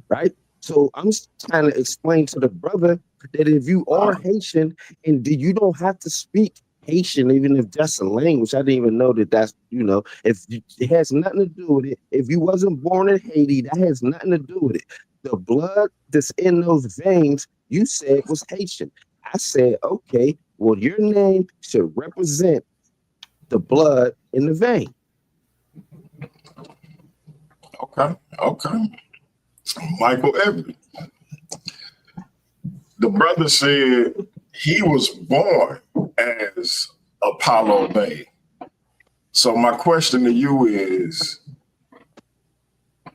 right? So I'm trying to explain to the brother that if you are Haitian and you don't have to speak Haitian, even if that's a language, I didn't even know that that's, if it has nothing to do with it. If you wasn't born in Haiti, that has nothing to do with it. The blood that's in those veins, you said was Haitian. I said, okay, well, your name should represent the blood in the vein. Okay. Michael Everett. The brother said he was born as Apollo Bay. So my question to you is,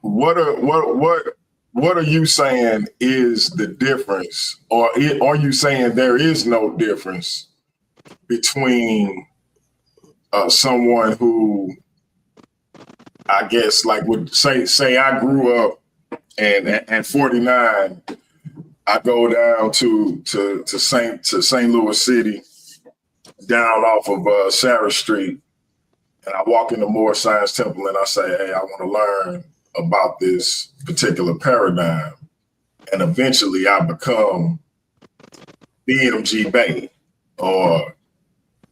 what are you saying is the difference, or are you saying there is no difference between someone who, I guess, like would say I grew up and at 49, I go down to St. Louis City, down off of Sarah Street, and I walk into Moore Science Temple and I say, hey, I want to learn about this particular paradigm. And eventually I become DMG Bay or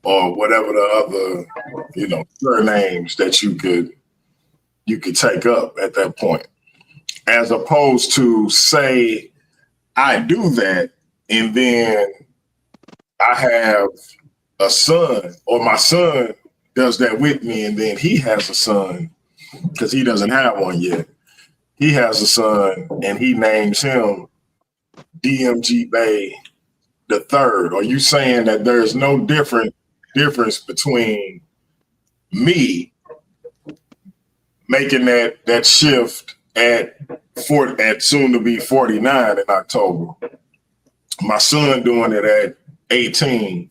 whatever the other, surnames that you could take up at that point. As opposed to say, I do that and then I have a son, or my son does that with me, and then he has a son because he doesn't have one yet. He has a son and he names him DMG Bay the third. Are you saying that there's no difference between me making that shift at soon to be 49 in October, my son doing it at 18,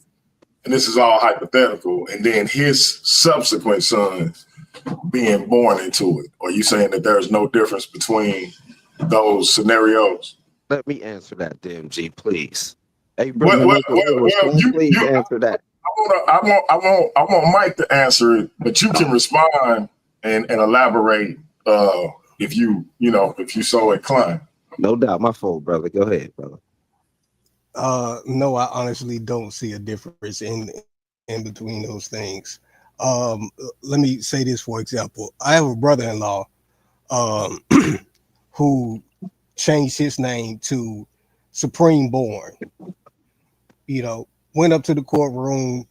and this is all hypothetical, and then his subsequent sons being born into it? Are you saying that there's no difference between those scenarios? Let me answer that, DMG, please. Hey, brother, please answer that. I want Mike to answer it, but you can respond and elaborate if you so inclined. No doubt, my fault, brother. Go ahead, brother. No, I honestly don't see a difference in between those things. Let me say this, for example. I have a brother-in-law who changed his name to Supreme Born. Went up to the courtroom,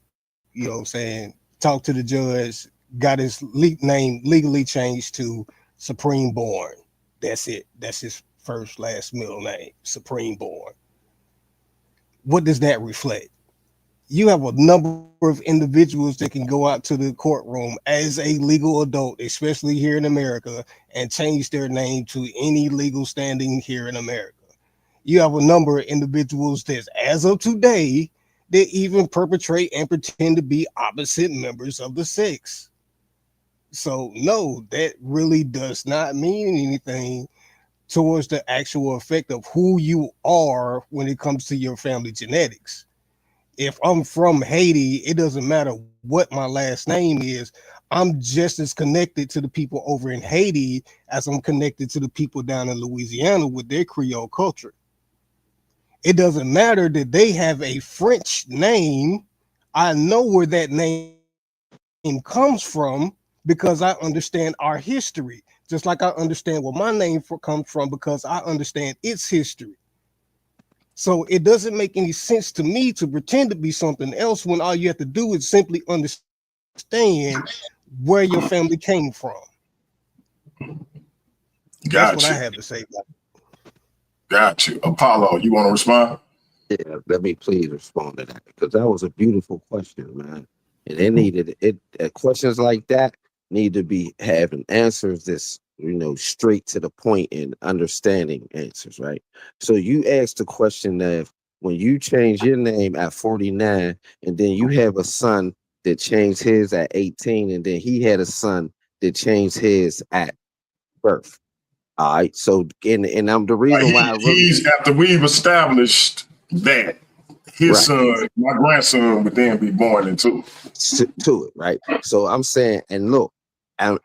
saying, talked to the judge, got his name legally changed to Supreme Born. That's it. That's his first, last, middle name, Supreme Born. What does that reflect? You have a number of individuals that can go out to the courtroom as a legal adult, especially here in America, and change their name to any legal standing here in America. You have a number of individuals that, as of today, they even perpetrate and pretend to be opposite members of the sex. So no, that really does not mean anything towards the actual effect of who you are when it comes to your family genetics. If I'm from Haiti, it doesn't matter what my last name is. I'm just as connected to the people over in Haiti as I'm connected to the people down in Louisiana with their Creole culture. It doesn't matter that they have a French name. I know where that name comes from because I understand our history, just like I understand where my name comes from because I understand its history. So it doesn't make any sense to me to pretend to be something else when all you have to do is simply understand where your family came from. That's what I have to say about it. Got you. Apollo, you want to respond? Yeah, let me please respond to that, because that was a beautiful question, man. And it needed questions like that need to be having answers that's straight to the point and understanding answers, right? So you asked the question of, when you change your name at 49 and then you have a son that changed his at 18 and then he had a son that changed his at birth. All right. So and I'm the reason why he's after we've established that his son, my grandson, would then be born into it, right? So I'm saying, and look,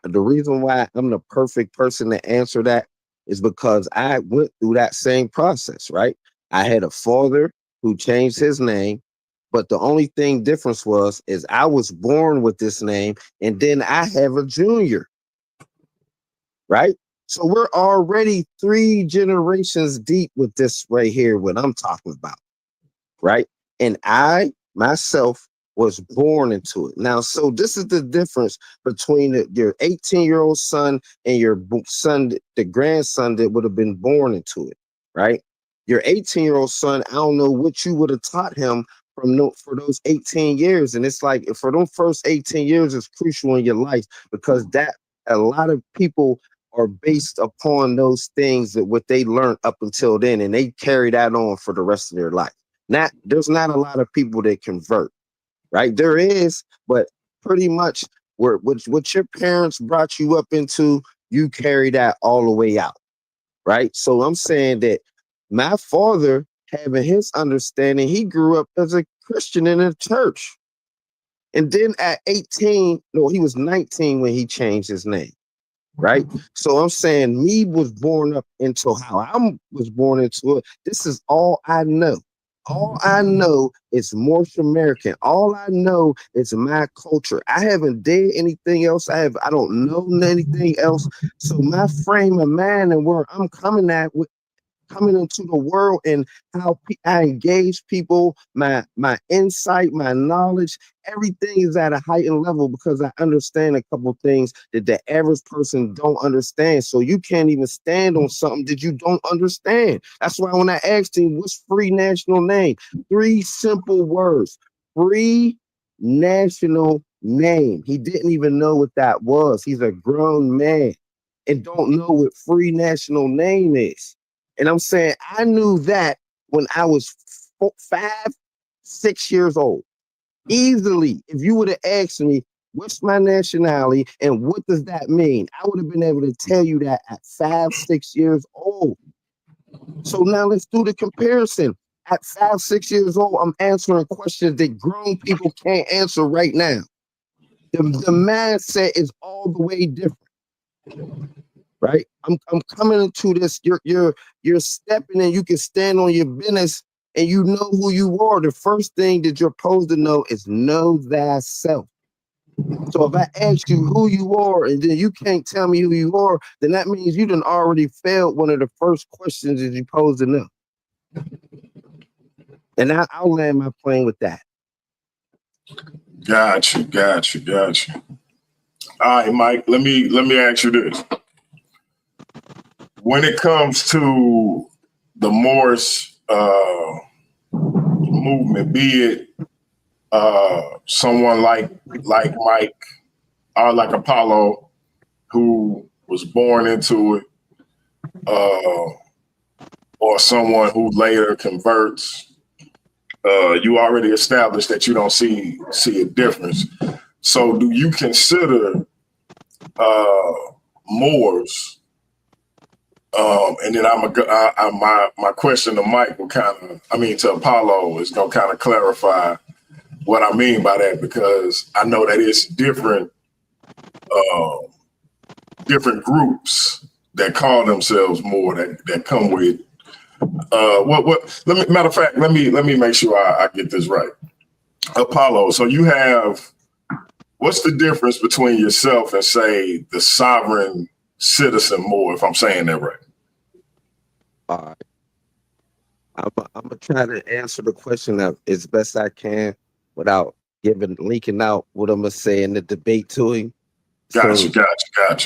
the reason why I'm the perfect person to answer that is because I went through that same process, right? I had a father who changed his name, but the only thing difference was is I was born with this name, and then I have a junior, right? So we're already 3 generations deep with this right here, what I'm talking about, right? And I myself was born into it. Now, so this is the difference between your 18-year-old son and your son, the grandson that would have been born into it, right? Your 18-year-old son, I don't know what you would have taught him for those 18 years. And it's like for those first 18 years is crucial in your life because that a lot of people are based upon those things that what they learned up until then, and they carry that on for the rest of their life. There's not a lot of people that convert, right? There is, but pretty much what your parents brought you up into, you carry that all the way out, right? So I'm saying that my father, having his understanding, he grew up as a Christian in a church. And then at 18, no, he was 19 when he changed his name, right? So I'm saying me was born up into how I was born into it. This is all I know. All I know is Morse American. All I know is my culture. I haven't did anything else. I don't know anything else. So my frame of mind and where I'm coming into the world and how I engage people, my insight, my knowledge, everything is at a heightened level because I understand a couple things that the average person don't understand. So you can't even stand on something that you don't understand. That's why when I asked him, what's free national name? 3 simple words, free national name. He didn't even know what that was. He's a grown man and don't know what free national name is. And I'm saying I knew that when I was 5, 6 years old. Easily, if you would have asked me, what's my nationality and what does that mean? I would have been able to tell you that at 5, 6 years old. So now let's do the comparison. At 5, 6 years old, I'm answering questions that grown people can't answer right now. The mindset is all the way different. Right? I'm coming into this. You're stepping in. You can stand on your business, and you know who you are. The first thing that you're supposed to know is know thyself. So if I ask you who you are, and then you can't tell me who you are, then that means you done already failed one of the first questions that you're supposed to know. And I'll land my plane with that. Got you. All right, Mike. Let me ask you this. When it comes to the Morse movement, be it someone like Mike or like Apollo, who was born into it, or someone who later converts, you already established that you don't see a difference. So, do you consider Moors? And then my question to Mike to Apollo is gonna kind of clarify what I mean by that, because I know that it's different groups that call themselves Moor that come with matter of fact, let me make sure I get this right. Apollo, so you have, what's the difference between yourself and say the sovereign citizen Moor, if I'm saying that right? All right. I'm gonna try to answer the question as best I can without leaking out what I'm gonna say in the debate to him. Got you.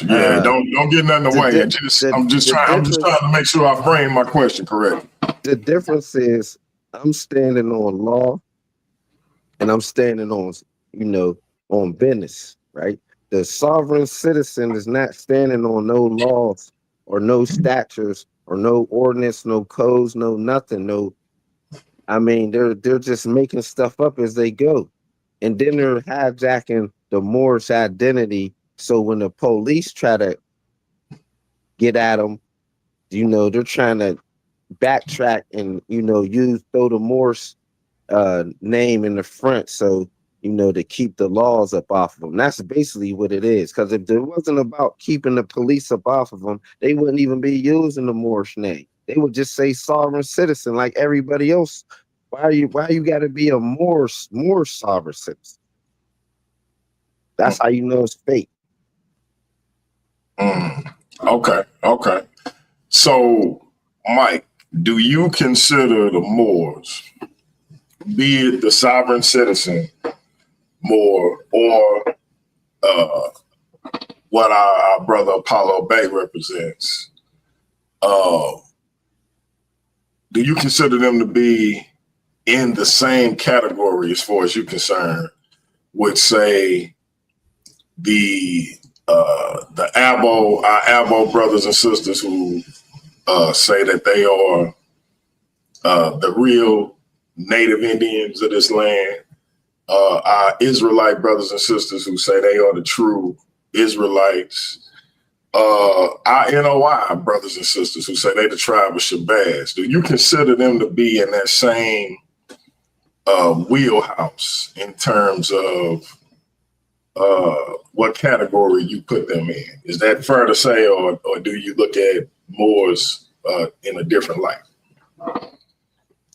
Yeah, don't get nothing away. I'm just trying to make sure I frame my question correctly. The difference is I'm standing on law and I'm standing on business, right? The sovereign citizen is not standing on no laws or no statutes or no ordinance, no codes, no nothing. They're just making stuff up as they go. And then they're hijacking the Moorish identity. So when the police try to get at them, they're trying to backtrack and, throw the Moorish name in the front. So to keep the laws up off of them. That's basically what it is. Because if it wasn't about keeping the police up off of them, they wouldn't even be using the Moorish name. They would just say sovereign citizen like everybody else. Why you got to be a more sovereign citizen? That's how you know it's fake. Okay. So, Mike, do you consider the Moors, be it the sovereign citizen Moor or what our brother Apollo Bay represents, do you consider them to be in the same category as far as you're concerned with, say, the our Abo brothers and sisters who say that they are the real native Indians of this land, our Israelite brothers and sisters who say they are the true Israelites, our NOI brothers and sisters who say they the tribe of Shabazz? Do you consider them to be in that same wheelhouse in terms of what category you put them in? Is that fair to say, or do you look at Moors in a different light?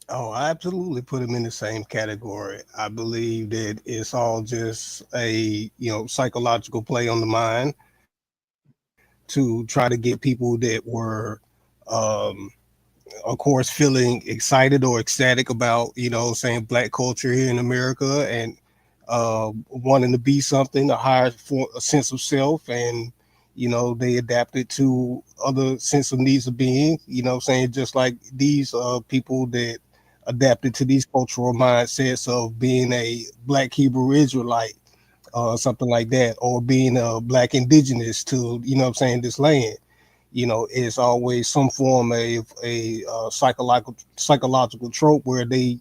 Oh, I absolutely put them in the same category. I believe that it's all just a psychological play on the mind to try to get people that were, of course, feeling excited or ecstatic about saying Black culture here in America, and wanting to be something, a sense of self, and they adapted to other sense of needs of being, saying just like these people that adapted to these cultural mindsets of being a Black Hebrew Israelite, something like that, or being a Black indigenous to this land. It's always some form of a psychological trope where they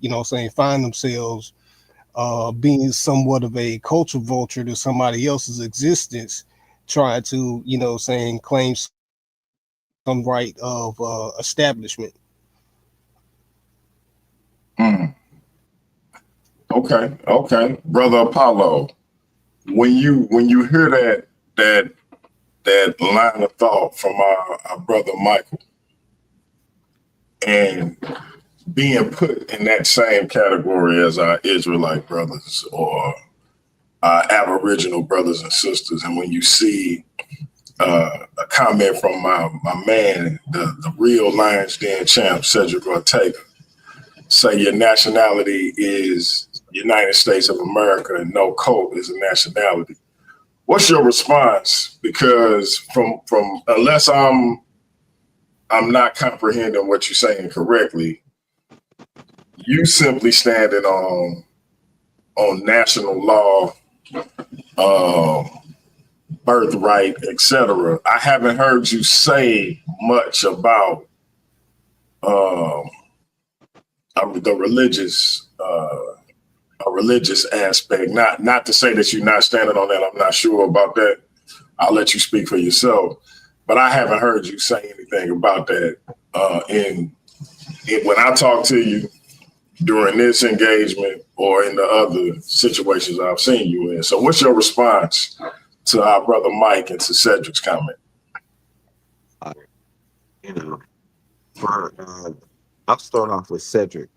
find themselves being somewhat of a culture vulture to somebody else's existence, trying to claim some right of establishment. Okay, brother Apollo, when you hear that line of thought from our brother Michael, and being put in that same category as our Israelite brothers or our Aboriginal brothers and sisters, and when you see a comment from my man, the real Lions Den champ, Cedric Ortega, say your nationality is United States of America and no cult is a nationality. What's your response? Because from unless I'm not comprehending what you're saying correctly, you simply standing on national law, birthright, etc. I haven't heard you say much about the religious aspect. Not to say that you're not standing on that. I'm not sure about that. I'll let you speak for yourself. But I haven't heard you say anything about that when I talk to you during this engagement or in the other situations I've seen you in. So what's your response to our brother Mike and to Cedric's comment? I'll start off with Cedric,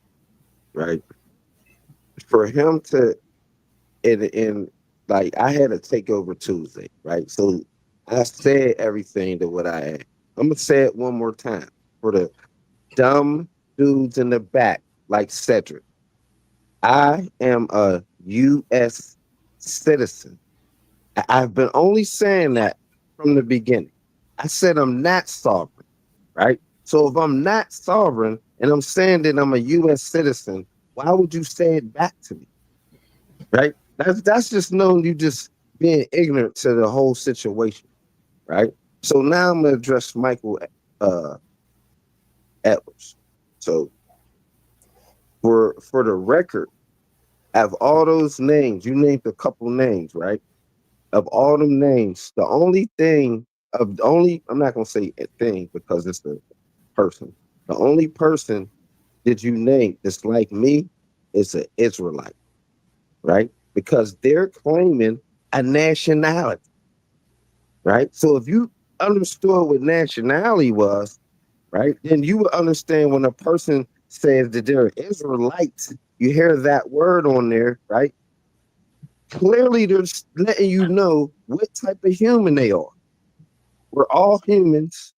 right? For him to, like, I had a takeover Tuesday, right? So I said everything to what I had. I'm gonna say it one more time for the dumb dudes in the back, like Cedric. I am a U.S. citizen. I've been only saying that from the beginning. I said I'm not sovereign, right? So if I'm not sovereign and I'm saying that I'm a U.S. citizen, why would you say it back to me, right? That's just knowing you just being ignorant to the whole situation, right? So now I'm going to address Michael Edwards. So for the record, of all those names, you named a couple names, right? Of all them names, I'm not going to say a thing because it's a person. The only person that you name that's like me is an Israelite, right? because they're claiming a nationality, right? So if you understood what nationality was, right, then you would understand when a person says that they're Israelites, you hear that word on there, right? Clearly, they're letting you know what type of human they are. We're all humans,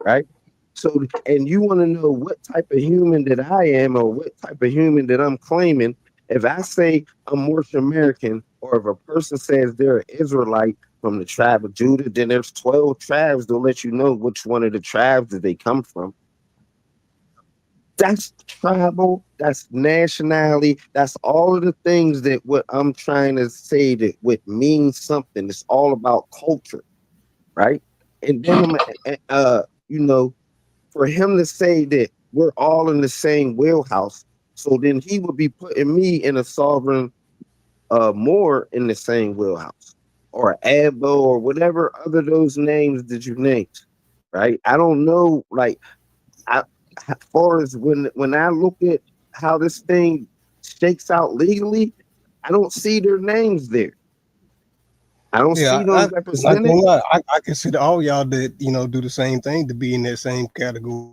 right? So, and you want to know what type of human that I am or what type of human that I'm claiming. If I say I'm North American, or if a person says they're an Israelite from the tribe of Judah, then there's 12 tribes. They'll let you know which one of the tribes that they come from. That's tribal, that's nationality, that's all of the things that what I'm trying to say that would mean something. It's all about culture, right? And then you know, for him to say that we're all in the same wheelhouse, so then he would be putting me in a sovereign more in the same wheelhouse, or Abbo, or whatever other those names that you named, right? I don't know, like I, as far as when I look at how this thing shakes out legally, I don't see their names there. I don't Yeah, see them not represented. gonna lie, I consider all y'all that do the same thing to be in that same category.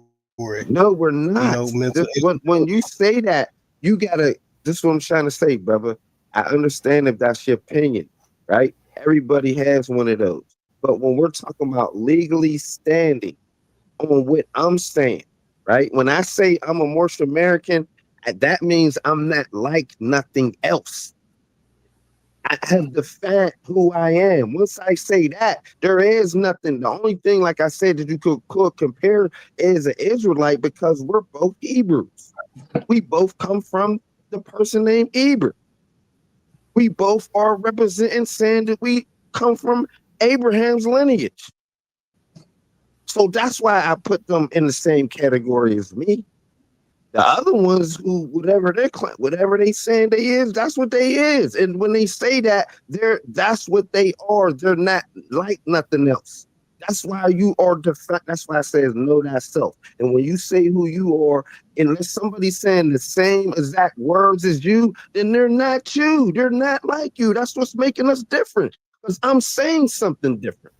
No, we're Mental not. When instability. you say that, you gotta. This is what I'm trying to say, brother. I understand if that's your opinion, right? Everybody has one of those. But when we're talking about legally standing on what I'm saying, right? When I say I'm a North American, that means I'm not like nothing else. I have defined who I am. Once I say that, there is nothing. The only thing, like I said, that you could compare is an Israelite, because we're both Hebrews. We both come from the person named Eber. We both are representing saying that we come from Abraham's lineage. So that's why I put them in the same category as me. The other ones who whatever they saying they is, that's what they is. And when they say that, that's what they are. They're not like nothing else. That's why you are different. That's why it says know thyself. And when you say who you are, unless somebody's saying the same exact words as you, then they're not you. They're not like you. That's what's making us different. Because I'm saying something different.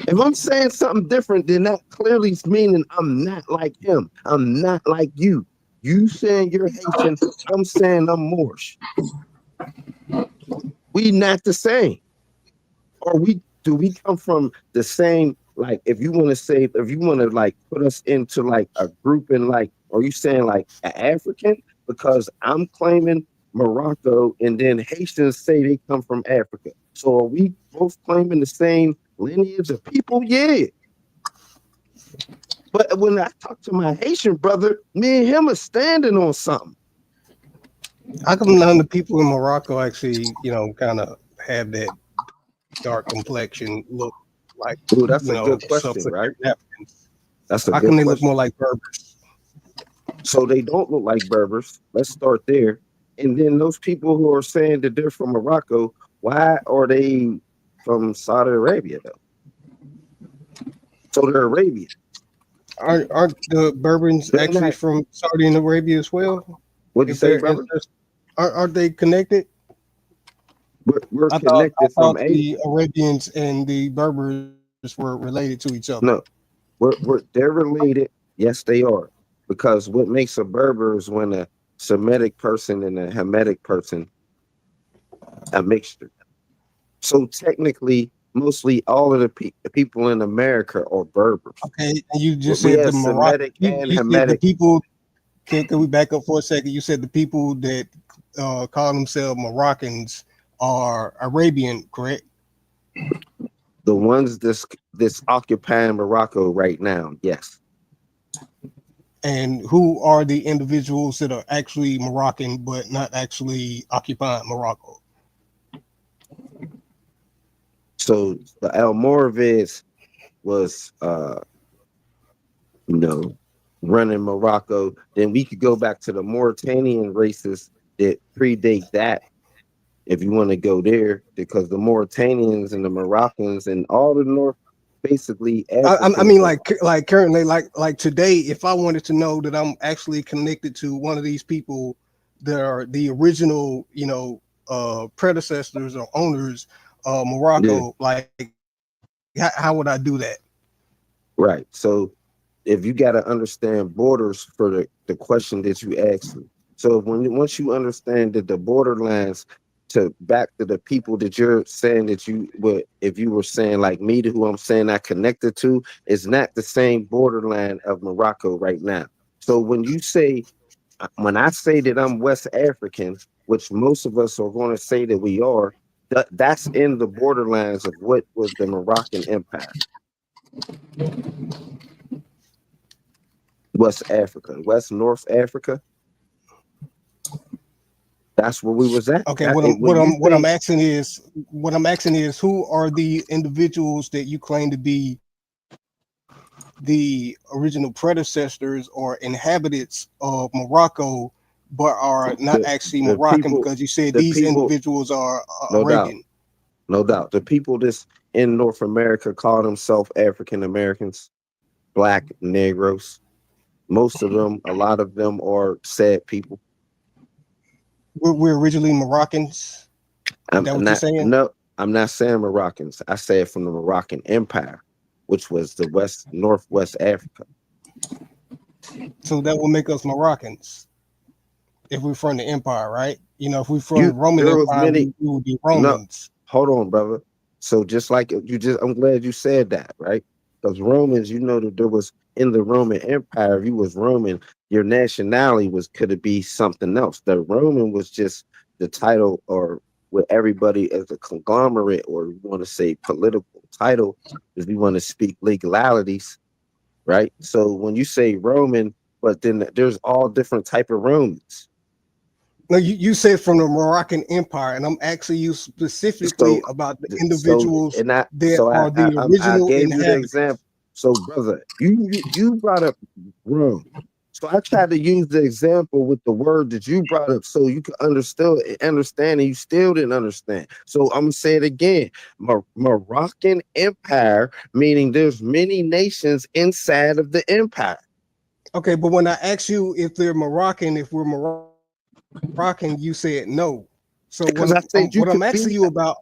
If I'm saying something different, then that clearly is meaning I'm not like him. I'm not like you. You saying you're Haitian, I'm saying I'm Moorish. We not the same. Or we come from the same, like if you want to say, if you want to like put us into like a group, and like, are you saying like an African? Because I'm claiming Morocco, and then Haitians say they come from Africa. So are we both claiming the same lineage of people? Yeah. But when I talk to my Haitian brother, me and him are standing on something. How come none of the people in Morocco actually, kind of have that dark complexion look like, Ooh, that's a good question, right? sub-Saharan Africans? That's a How good come they look more question. like Berbers? So they don't look like Berbers. Let's start there. And then those people who are saying that they're from Morocco, why are they from Saudi Arabia though? So they're Arabian. Aren't the Berbers They're actually not. from Saudi Arabia as well? What'd you If say, they're brother? ancestors, aren't they connected? We're I connected from thought a the Arabians and the Berbers were related to each other. no. They're related. Yes, they are. Because what makes a Berber is when a Semitic person and a Hamitic person a mixture. So technically, mostly all of the people in America are Berbers. Okay, and you just We said the have Moroccan. Semitic and You said the Hamitic. people. Can we back up for a second? You said the people that call themselves Moroccans are Arabian, correct? The ones that's occupying Morocco right now, yes. And who are the individuals that are actually Moroccan but not actually occupying Morocco? So the Almoravids was you know, running Morocco. Then we could go back to the Mauritanian races that predate that, if you want to go there, because the Mauritanians and the Moroccans and all the North, basically I Africans mean, are. like currently, like today, if I wanted to know that I'm actually connected to one of these people the original, predecessors or owners of Yeah, Morocco. Like, how would I do that? right. So if you got to understand borders for the question that you asked me. So once you understand that the borderlands to back to the people that you're saying that you would, if you were saying like me to who I'm saying I connected to, is not the same borderland of Morocco right now. So when I say that I'm West African, which most of us are going to say that we are, that's in the borderlands of what was the Moroccan Empire, West Africa, West North Africa. That's where we was at. Okay, what I'm When you say asking is who are the individuals that you claim to be the original predecessors or inhabitants of Morocco, but are not the actually the Moroccan people, because you said the these people, individuals are no doubt, Arabian. no doubt, the people that's in North America call themselves African Americans, Black Negroes. Most of them, a lot of them are sad people. We're originally Moroccans. Is I'm that what you're not saying? no, I'm not saying Moroccans. I said from the Moroccan Empire, which was the Northwest Africa. So that will make us Moroccans if we're from the empire, right? If we're from the You Roman there was Empire, many we would be no, Romans. hold on, brother. So just like I'm glad you said that, right? Because Romans, you know that there was in the Roman Empire, if you was Roman, your nationality could it be something else. The Roman was just the title or with everybody as a conglomerate, or you want to say political title, if you want to speak legalities, right? So when you say Roman, but then there's all different type of Romans. No, you said from the Moroccan Empire, and I'm asking you So specifically about the so individuals and I that so are the I original gave you the example. inhabitants. So brother, you brought up Rome. So I tried to use the example with the word that you brought up so you could understand, and you still didn't understand. So I'm gonna say it again. Moroccan Empire, meaning there's many nations inside of the empire. Okay, but when I asked you if they're Moroccan, if we're Moroccan, you said no. So Because I said you what I'm could asking be. you about,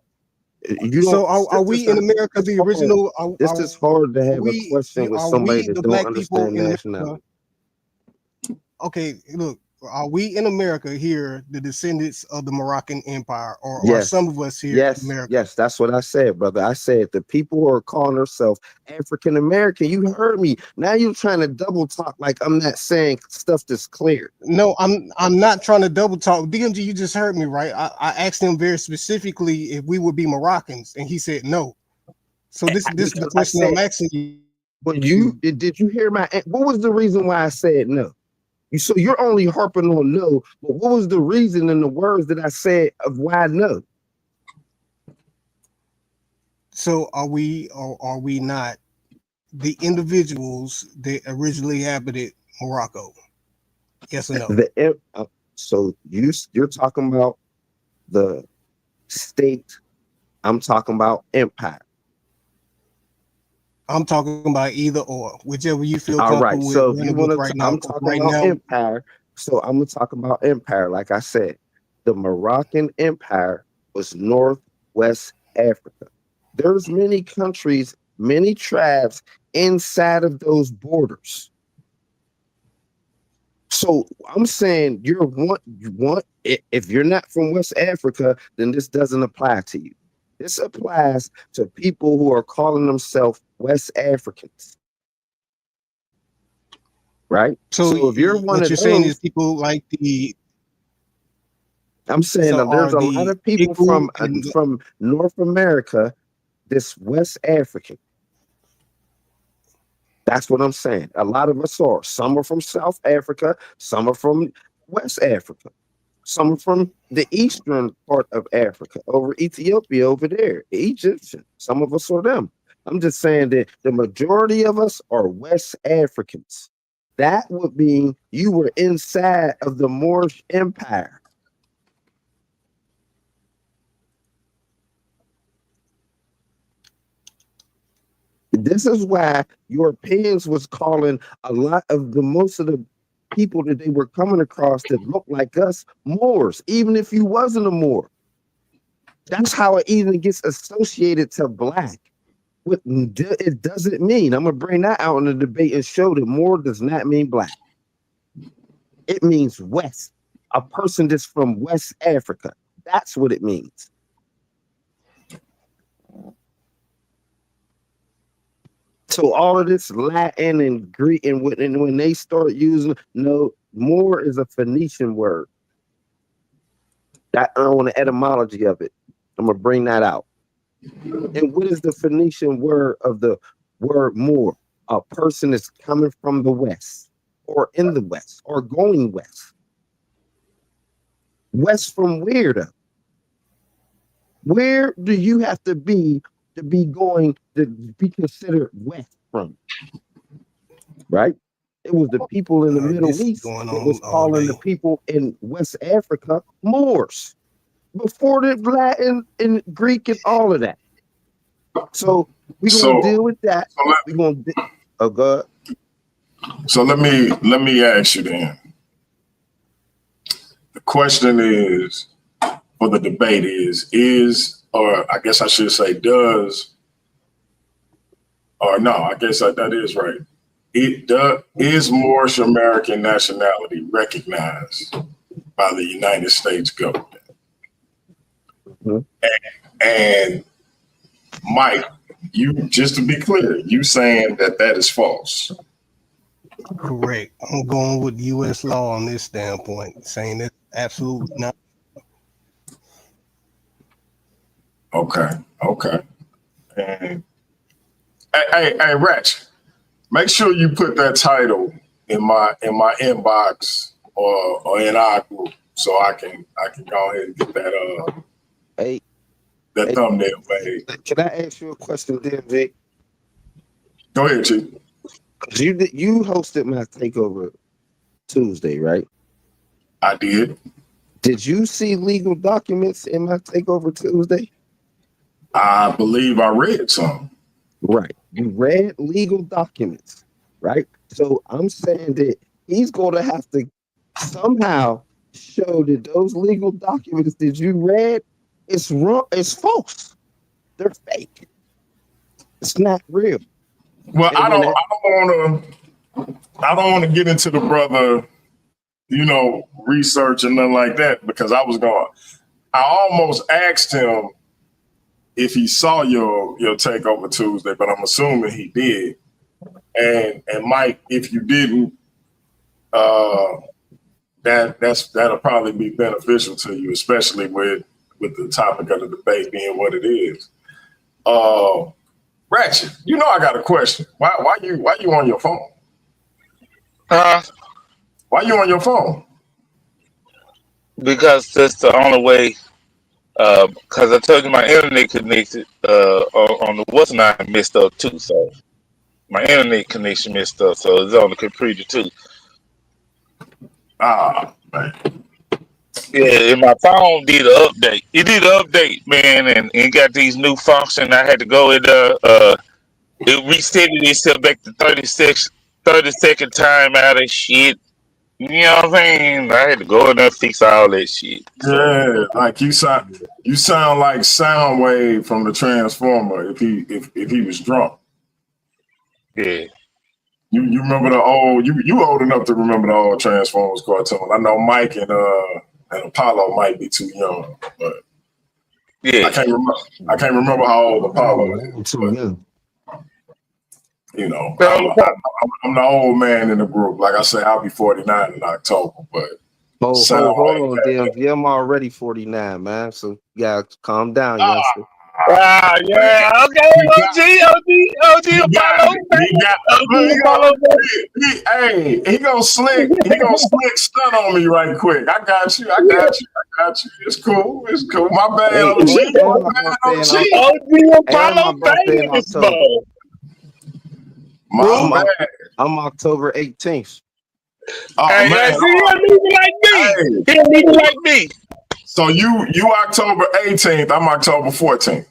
You don't. so are This is we in America this the hard. original? This is hard to have a We question with are somebody we that the don't black people understand in America? nationality. Okay, look, are we in America here the descendants of the Moroccan Empire, or are Yes, some of us here in yes, America? yes. That's what I said, brother. I said the people who are calling themselves African American. You heard me. Now you're trying to double talk like I'm not saying stuff that's clear. No, I'm not trying to double talk. DMG, you just heard me, right? I asked him very specifically if we would be Moroccans, and he said no. So this is the Because I question I'm said, asking you. when did you hear my? What was the reason why I said no? So you're only harping on no, but what was the reason in the words that I said of why no? So are we or are we not the individuals that originally inhabited Morocco? Yes or no? So you're talking about the state. I'm talking about empire. I'm talking about either or, whichever you feel All right. comfortable with So if you running with want to, right now. I'm Because talking right about now, empire. So I'm gonna talk about empire. Like I said, the Moroccan Empire was Northwest Africa. There's many countries, many tribes inside of those borders. So I'm saying you want if you're not from West Africa, then this doesn't apply to you. This applies to people who are calling themselves West Africans, right? so So if you're one what of you're saying is those, people like the I'm saying so that there's are a lot the of people Igu and from North America that's West African. That's what I'm saying. A lot of us are. Some are from South Africa, some are from West Africa. Some are from the eastern part of Africa, over Ethiopia, over there, the Egyptian. Some of us are them. I'm just saying that the majority of us are West Africans. That would mean you were inside of the Moorish Empire. This is why Europeans was calling a lot of the most of the people that they were coming across that looked like us, Moors, even if you wasn't a Moor. That's how it even gets associated to black. What it doesn't mean. I'm gonna bring that out in the debate and show that Moor does not mean black. It means West, a person that's from West Africa. That's what it means. So all of this Latin and Greek, and when they start using, no, Moor is a Phoenician word. That I want the etymology of it. I'm gonna bring that out. And what is the Phoenician word of the word Moor? A person that's coming from the West, or in the West, or going west. West from where though? Where do you have to be going to be considered West from? Right? It was the people in the Middle East that was calling the people in West Africa Moors before the Latin and Greek and all of that. So we're gonna deal with that. We're gonna oh God. So let me ask you then. The question is, for the debate is, or I guess I should say does, or no, I guess that is right. Is Moorish American nationality recognized by the United States government? Mm-hmm. And Mike, you, just to be clear, you saying that is false. Correct. I'm going with U.S. law on this standpoint, saying that absolutely not. Okay. And hey, Rich, make sure you put that title in my inbox or in our group so I can go ahead and get that that thumbnail made. Can I ask you a question, there, Vic? Go ahead, Chief. You hosted my takeover Tuesday, right? I did. Did you see legal documents in my takeover Tuesday? I believe I read some. Right. You read legal documents, right? So I'm saying that he's going to have to somehow show that those legal documents that you read is wrong, it's false. They're fake. It's not real. Well, I don't want to get into the brother, research and nothing like that, because I almost asked him if he saw your takeover Tuesday, but I'm assuming he did. And Mike, if you didn't, that'll probably be beneficial to you, especially with the topic of the debate being what it is. Ratchet, I got a question. Why you on your phone? Why you on your phone? Because that's the only way. Because I told you my internet connection on the what's not messed up too, so my internet connection messed up, so it's on the computer too. Man. Yeah, and my phone did an update. It did an update, man, and it got these new functions. I had to go in it reset itself back to 30-second time out of shit. You know what I'm saying? I had to go in there and fix all that shit. Yeah, like you sound like Soundwave from the Transformer if he was drunk. Yeah. You remember the old you old enough to remember the old Transformers cartoon. I know Mike and Apollo might be too young, but yeah. I can't remember how old Apollo is. Too young. I'm the old man in the group. Like I say, I'll be 49 in October, but hold on, damn. Yeah, I'm already 49, man. So you gotta calm down, youngster. Yeah, okay, OG, Apollo. Hey, he gonna slick stun on me right quick. I got you. It's cool. My bad, OG. OG Apollo, baby. I'm October 18th. Oh, hey, man. He don't even like me. So you October 18th, I'm October 14th.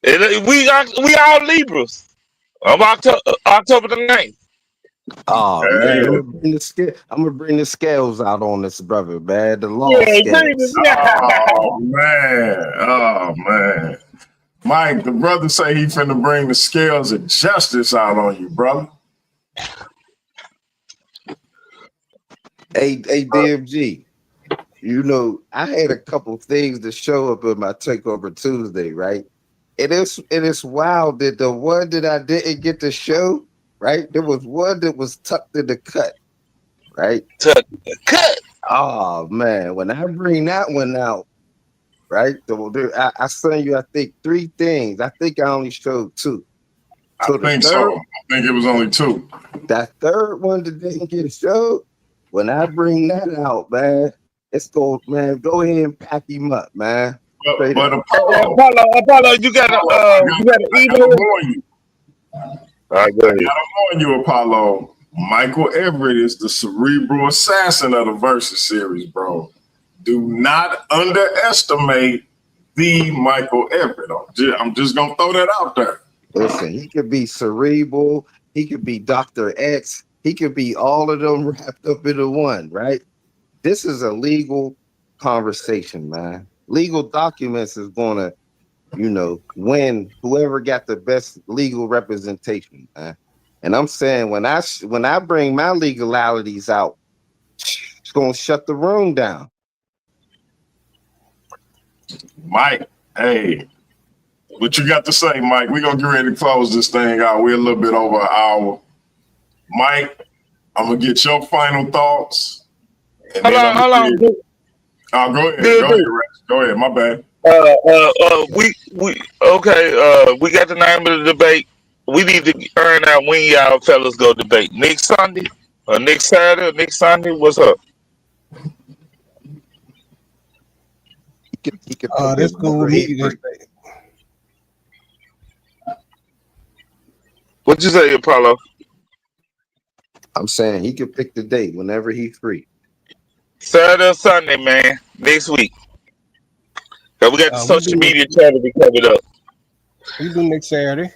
We all Libras. I'm October the 9th. Oh man, Hey. I'm gonna bring the scales out on this brother, man. The law Yeah, scales. Oh man. Mike, the brother say he finna bring the scales of justice out on you, brother. Hey, DMG. You know, I had a couple things to show up in my Takeover Tuesday, right? It is wild that the one that I didn't get to show, right? There was one that was tucked in the cut, right? Tuck cut. Oh man, when I bring that one out, right? I sent you, I think, 3 things. I think I only showed 2. I So think so. I think it was only 2. that third one that didn't get showed, when I bring that out, man, it's go, man, go ahead and pack him up, man. Straight But up. Apollo, Apollo, you got I an gotta email? warn you. All right, go ahead. I gotta warn you, Apollo. Michael Everett is the cerebral assassin of the Versus series, bro. Do not underestimate the Michael Everett. I'm just gonna throw that out there. Listen, he could be cerebral, he could be Dr. X, he could be all of them wrapped up into one, right? This is a legal conversation, man. Legal documents is gonna, win whoever got the best legal representation, man. And I'm saying when I bring my legalities out, it's gonna shut the room down. Mike, hey, what you got to say, Mike? We're gonna get ready to close this thing out. We're a little bit over an hour. Mike, I'm gonna get your final thoughts. And Hold on. go ahead. Go ahead. My bad. We got the name of the debate. We need to earn out when y'all fellas go debate next Sunday or next Saturday or next Sunday. What's up? He could That's cool with me. What you say, Apollo? I'm saying he can pick the date whenever he's free. Saturday or Sunday, man. Next week. We got the social media channel to cover it up. We do next Saturday.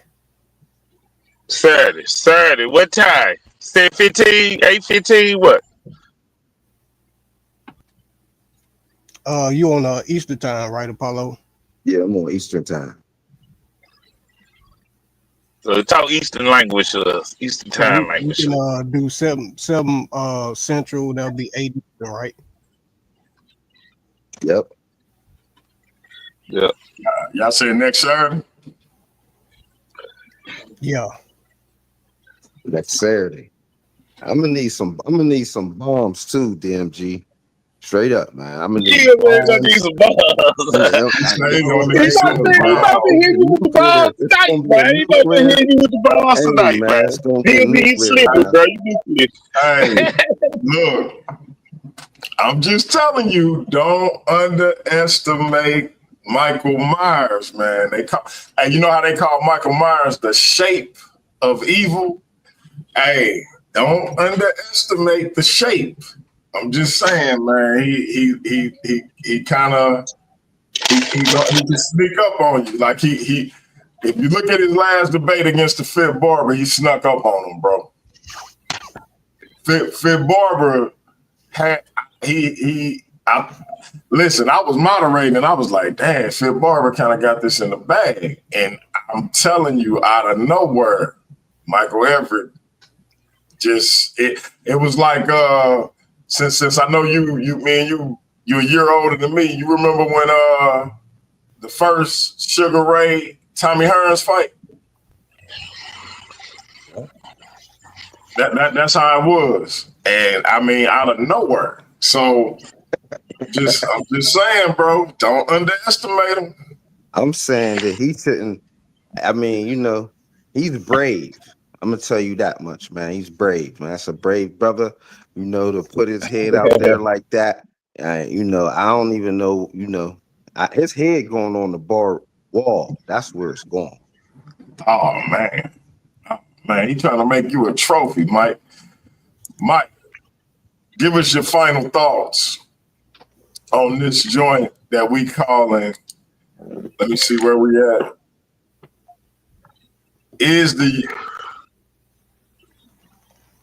Saturday. What time? 7:15, 8:15, what? You on Easter time, right, Apollo? Yeah, I'm on Eastern time. So talk Eastern language to us. Eastern time language. We can do 7 Central. That'll be 8 Eastern, right? Yep. Yeah. Y'all said next Saturday? Yeah. Next Saturday. I'm gonna need some bombs too, DMG. Straight up, man. I'm gonna need Yeah, man, I need some bombs. He's He's about to hit you with the bombs tonight, man. He's about to hit you with the bombs tonight, man. He's slipping, bro. You Hey, look, I'm just telling you, don't underestimate Michael Myers, man. And you know how they call Michael Myers the shape of evil? Hey, don't underestimate the shape. I'm just saying, man. He kind of he can sneak up on you. Like he if you look at his last debate against the Fit Barber, he snuck up on him, bro. Fit Barber had listen, I was moderating and I was like, damn, Fit Barber kind of got this in the bag. And I'm telling you, out of nowhere, Michael Everett just it was like since I know you're a year older than me, you remember when the first Sugar Ray Tommy Hearns fight? That's how it was. And I mean, out of nowhere. So I'm just saying, bro, don't underestimate him. I'm saying that he shouldn't. I mean, he's brave. I'm gonna tell you that much, man. He's brave, man. That's a brave brother, to put his head out there like that. I don't even know, his head going on the bar wall. That's where it's going. Oh man, he trying to make you a trophy, Mike. Mike, give us your final thoughts on this joint that we calling. Let me see where we at.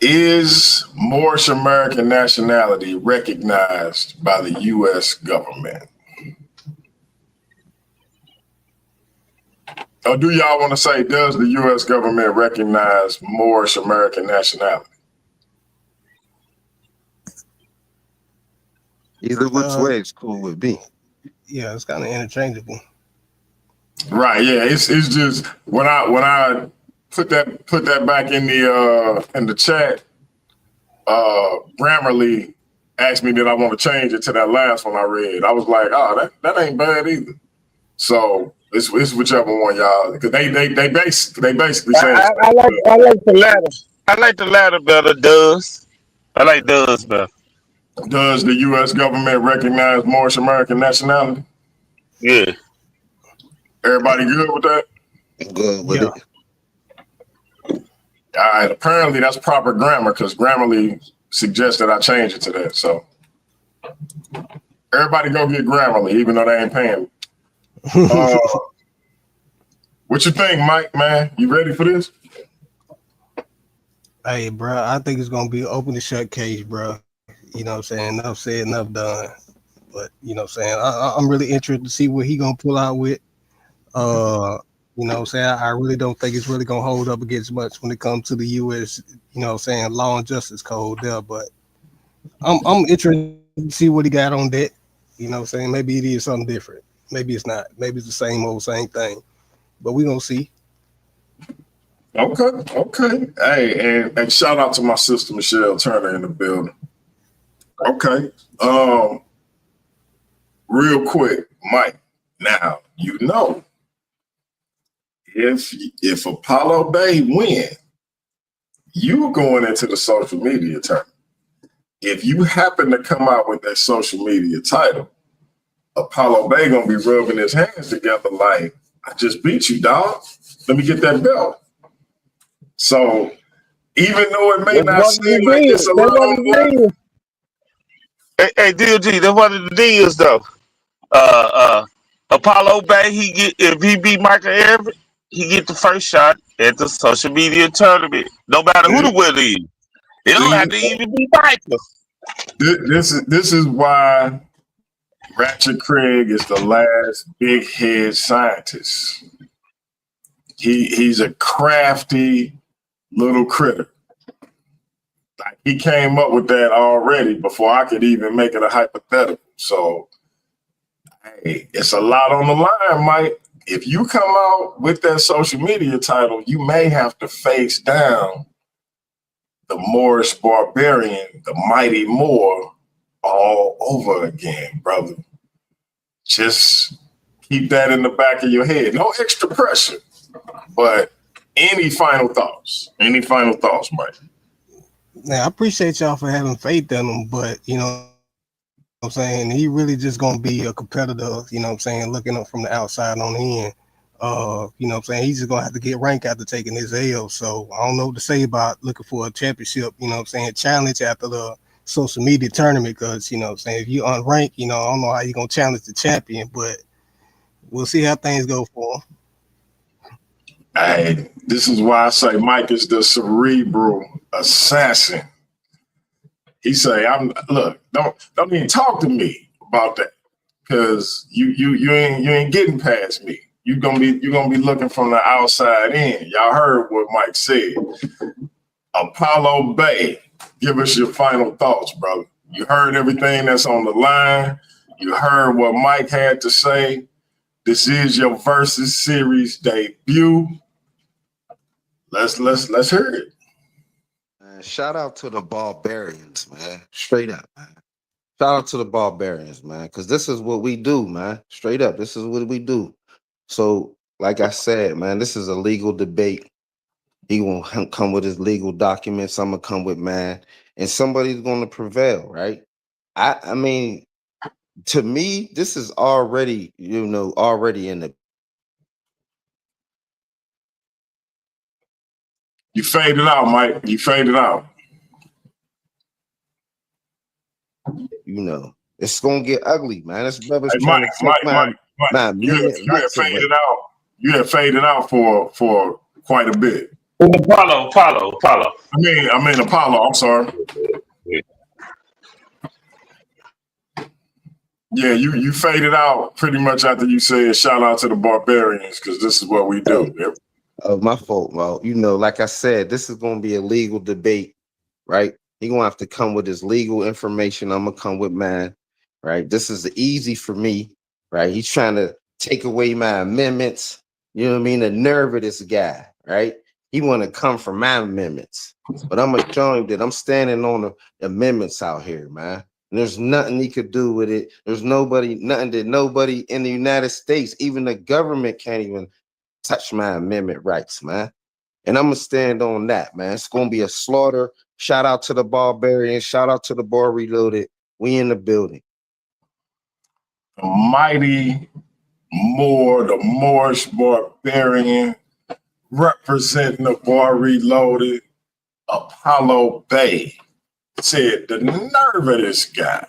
Is Moorish American nationality recognized by the U.S. government? Or do y'all want to say, does the U.S. government recognize Moorish American nationality? Either which way is cool with me. Yeah, it's kind of interchangeable. Right. Yeah. It's just when I put that back in the chat, Grammarly asked me did I want to change it to that last one I read. I was like, oh, that ain't bad either. So it's whichever one y'all, because they basically say I like the latter. I like the latter better. Does I like does better? does the U.S. government recognize Moorish American nationality? Yeah. Everybody good with that? I'm good with Yeah. it. All right. Apparently that's proper grammar because Grammarly suggests that I change it to that. So everybody go get Grammarly, even though they ain't paying me. What you think, Mike, man? You ready for this? Hey, bro, I think it's gonna be an open and shut case, bro. You know what I'm saying? Enough said, enough done. But you know what I'm saying? I'm really interested to see what he gonna pull out with. You know what I'm saying? I really don't think it's really gonna hold up against much when it comes to the US, you know what I'm saying, law and justice code there. But I'm interested to see what he got on that. You know what I'm saying? Maybe it is something different. Maybe it's not. Maybe it's the same old same thing. But we're gonna see. Okay. Hey, and shout out to my sister Michelle Turner in the building. Okay. Real quick, Mike. Now, you know, if Apollo Bay win, you going into the social media tournament. If you happen to come out with that social media title, Apollo Bay gonna be rubbing his hands together like, I just beat you, dog. Let me get that belt. So even though it may not seem like it's a lot on the line, Hey, DLG, that's one of the deals though. Apollo Bay, if he beat Michael Everett, he get the first shot at the social media tournament. No matter who the winner is. It don't have to even be Michael. this is why Ratchet Craig is the last big head scientist. He's a crafty little critter. Like he came up with that already before I could even make it a hypothetical. So, hey, it's a lot on the line, Mike. If you come out with that social media title, you may have to face down the Moorish barbarian, the mighty Moor, all over again, brother. Just keep that in the back of your head. No extra pressure. But any final thoughts? Any final thoughts, Mike? Now I appreciate y'all for having faith in him, but you know what I'm saying, he really just gonna be a competitor, you know what I'm saying, looking up from the outside on the end. You know what I'm saying, he's just gonna have to get ranked after taking his L. So I don't know what to say about looking for a championship, you know what I'm saying, challenge after the social media tournament, because you know what I'm saying, if you unranked, you know, I don't know how you're gonna challenge the champion, but we'll see how things go for him. Hey, this is why I say Mike is the cerebral assassin. He say, don't even talk to me about that, because you ain't getting past me. You're gonna be looking from the outside in. Y'all heard what Mike said. Apollo Bay, give us your final thoughts, brother. You heard everything that's on the line. You heard what Mike had to say. This is your Versus Series debut. Let's hear it. Shout out to the barbarians, man. Straight up, man. Shout out to the barbarians, man, because this is what we do, man. Straight up, this is what we do. So, like I said, man, this is a legal debate. He gonna come with his legal documents. I'm gonna come with mine, and somebody's gonna prevail, right? I mean, to me, this is already, already in the. You faded out, Mike. You faded out. It's gonna get ugly, man. This brother's Hey, trying to take Mike. You had faded out. You had faded out for quite a bit. Apollo. I mean Apollo. I'm sorry. Yeah, you faded out pretty much after you said shout out to the barbarians because this is what we do. Oh, my fault, Mo. You know, like I said, this is going to be a legal debate, right? He going to have to come with his legal information. I'm going to come with mine, right? This is easy for me, right? He's trying to take away my amendments. You know what I mean? The nerve of this guy, right? He want to come for my amendments. But I'm going to show him that I'm standing on the amendments out here, man. And there's nothing he could do with it. There's nothing that nobody in the United States, even the government, can't even touch my amendment rights, man. And I'm gonna stand on that, man. It's gonna be a slaughter. Shout out to the barbarians. Shout out to the bar reloaded. We in the building. The mighty Moore, the Moorish barbarian, representing the bar reloaded. Apollo Bay said the nerve of this guy.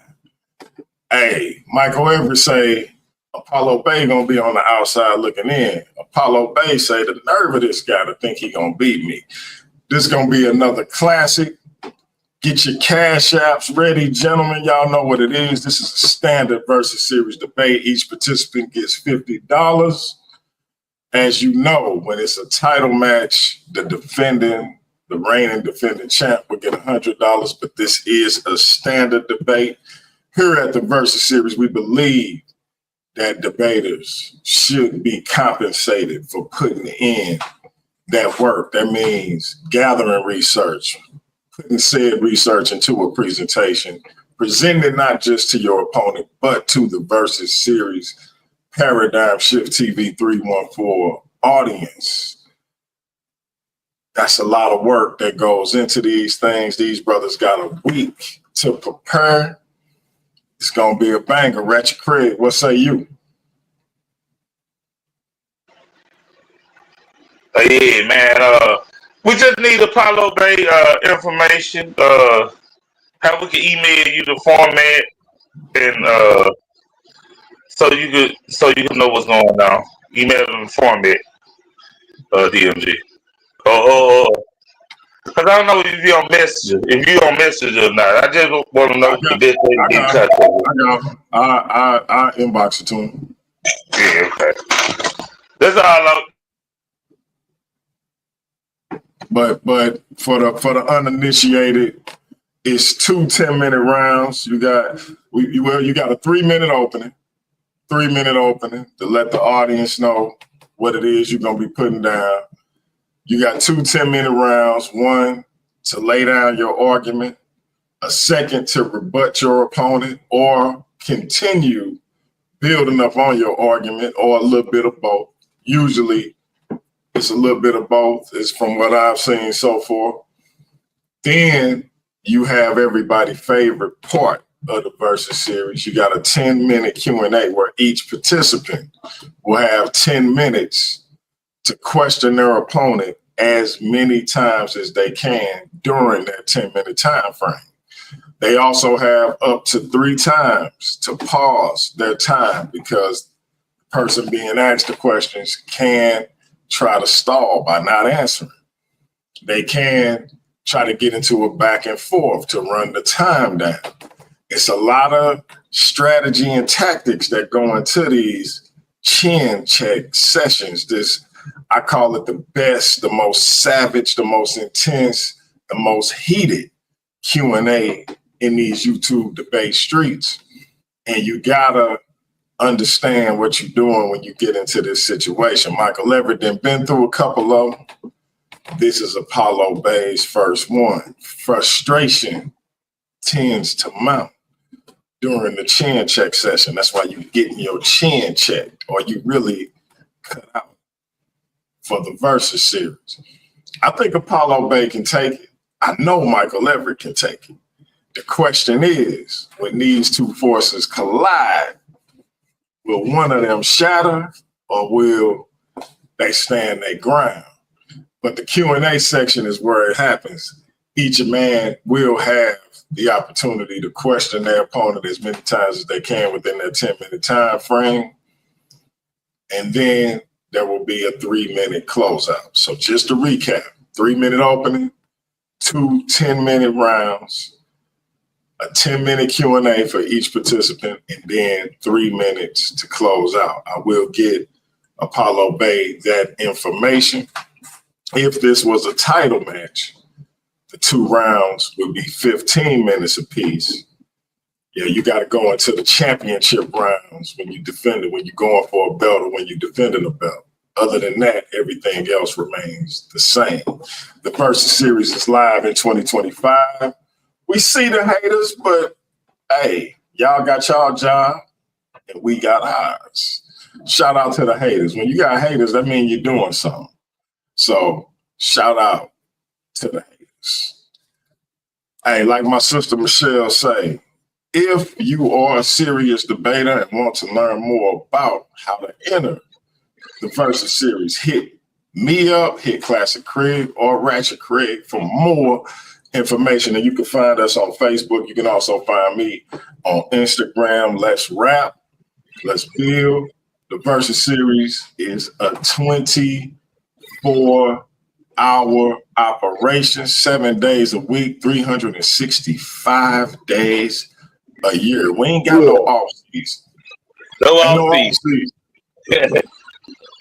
Hey, Michael Everett say Apollo Bay gonna be on the outside looking in. Apollo Bay say the nerve of this guy to think he gonna beat me. This gonna be another classic. Get your cash apps ready, gentlemen. Y'all know what it is. This is a standard versus series debate. Each participant gets $50. As you know, when it's a title match, the reigning defending champ will get $100, but this is a standard debate. Here at the Versus Series, we believe that debaters should be compensated for putting in that work. That means gathering research, putting said research into a presentation, presenting it not just to your opponent, but to the Versus Series Paradigm Shift TV 314 audience. That's a lot of work that goes into these things. These brothers got a week to prepare. It's going to be a banger. Ratchet Craig, what say you? Yeah, man. We just need Apollo Bay information. How we can email you the format and so you can know what's going on. Email them the format, DMG. Because I don't know if you on Messenger. If you on Messenger or not. I just want to know if this way to get in touch with you. I inbox it to him. Yeah, okay. That's all. But for the uninitiated, it's 2 10-minute rounds. You got a 3-minute opening. 3-minute opening to let the audience know what it is you're gonna be putting down. You got 2 10-minute rounds, one to lay down your argument, a second to rebut your opponent or continue building up on your argument, or a little bit of both. Usually it's a little bit of both. It's from what I've seen so far. Then you have everybody's favorite part of the Versus Series. You got a 10-minute Q&A where each participant will have 10 minutes to question their opponent as many times as they can during that 10-minute time frame. They also have up to 3 times to pause their time because the person being asked the questions can try to stall by not answering. They can try to get into a back and forth to run the time down. It's a lot of strategy and tactics that go into these chin check sessions. I call it the best, the most savage, the most intense, the most heated Q&A in these YouTube debate streets. And you gotta understand what you're doing when you get into this situation. Michael Everett done been through a couple of them. This is Apollo Bay's first one. Frustration tends to mount during the chin check session. That's why you're getting your chin checked, or you really cut out for the Versus Series. I think Apollo Bay can take it. I know Michael Everett can take it. The question is, when these two forces collide, will one of them shatter or will they stand their ground? But the Q&A section is where it happens. Each man will have the opportunity to question their opponent as many times as they can within that 10-minute time frame. And then there will be a 3-minute closeout. So just to recap, 3-minute opening, 2 10-minute rounds, a 10-minute Q&A for each participant, and then 3 minutes to close out. I will get Apollo Bay that information. If this was a title match, the 2 rounds would be 15 minutes apiece. Yeah, you got to go into the championship rounds when you defend it, when you're going for a belt or when you're defending a belt. Other than that, everything else remains the same. The Versus Series is live in 2025. We see the haters, but hey, y'all got y'all job and we got ours. Shout out to the haters. When you got haters, that means you're doing something. So shout out to the haters. Hey, like my sister Michelle say, if you are a serious debater and want to learn more about how to enter the Versus Series, hit me up, hit Classic Craig or Ratchet Craig for more information. And you can find us on Facebook. You can also find me on Instagram. Let's rap. Let's build. The Versus Series is a 24-hour operation, 7 days a week, 365 days a year. We ain't got no off season. No off season.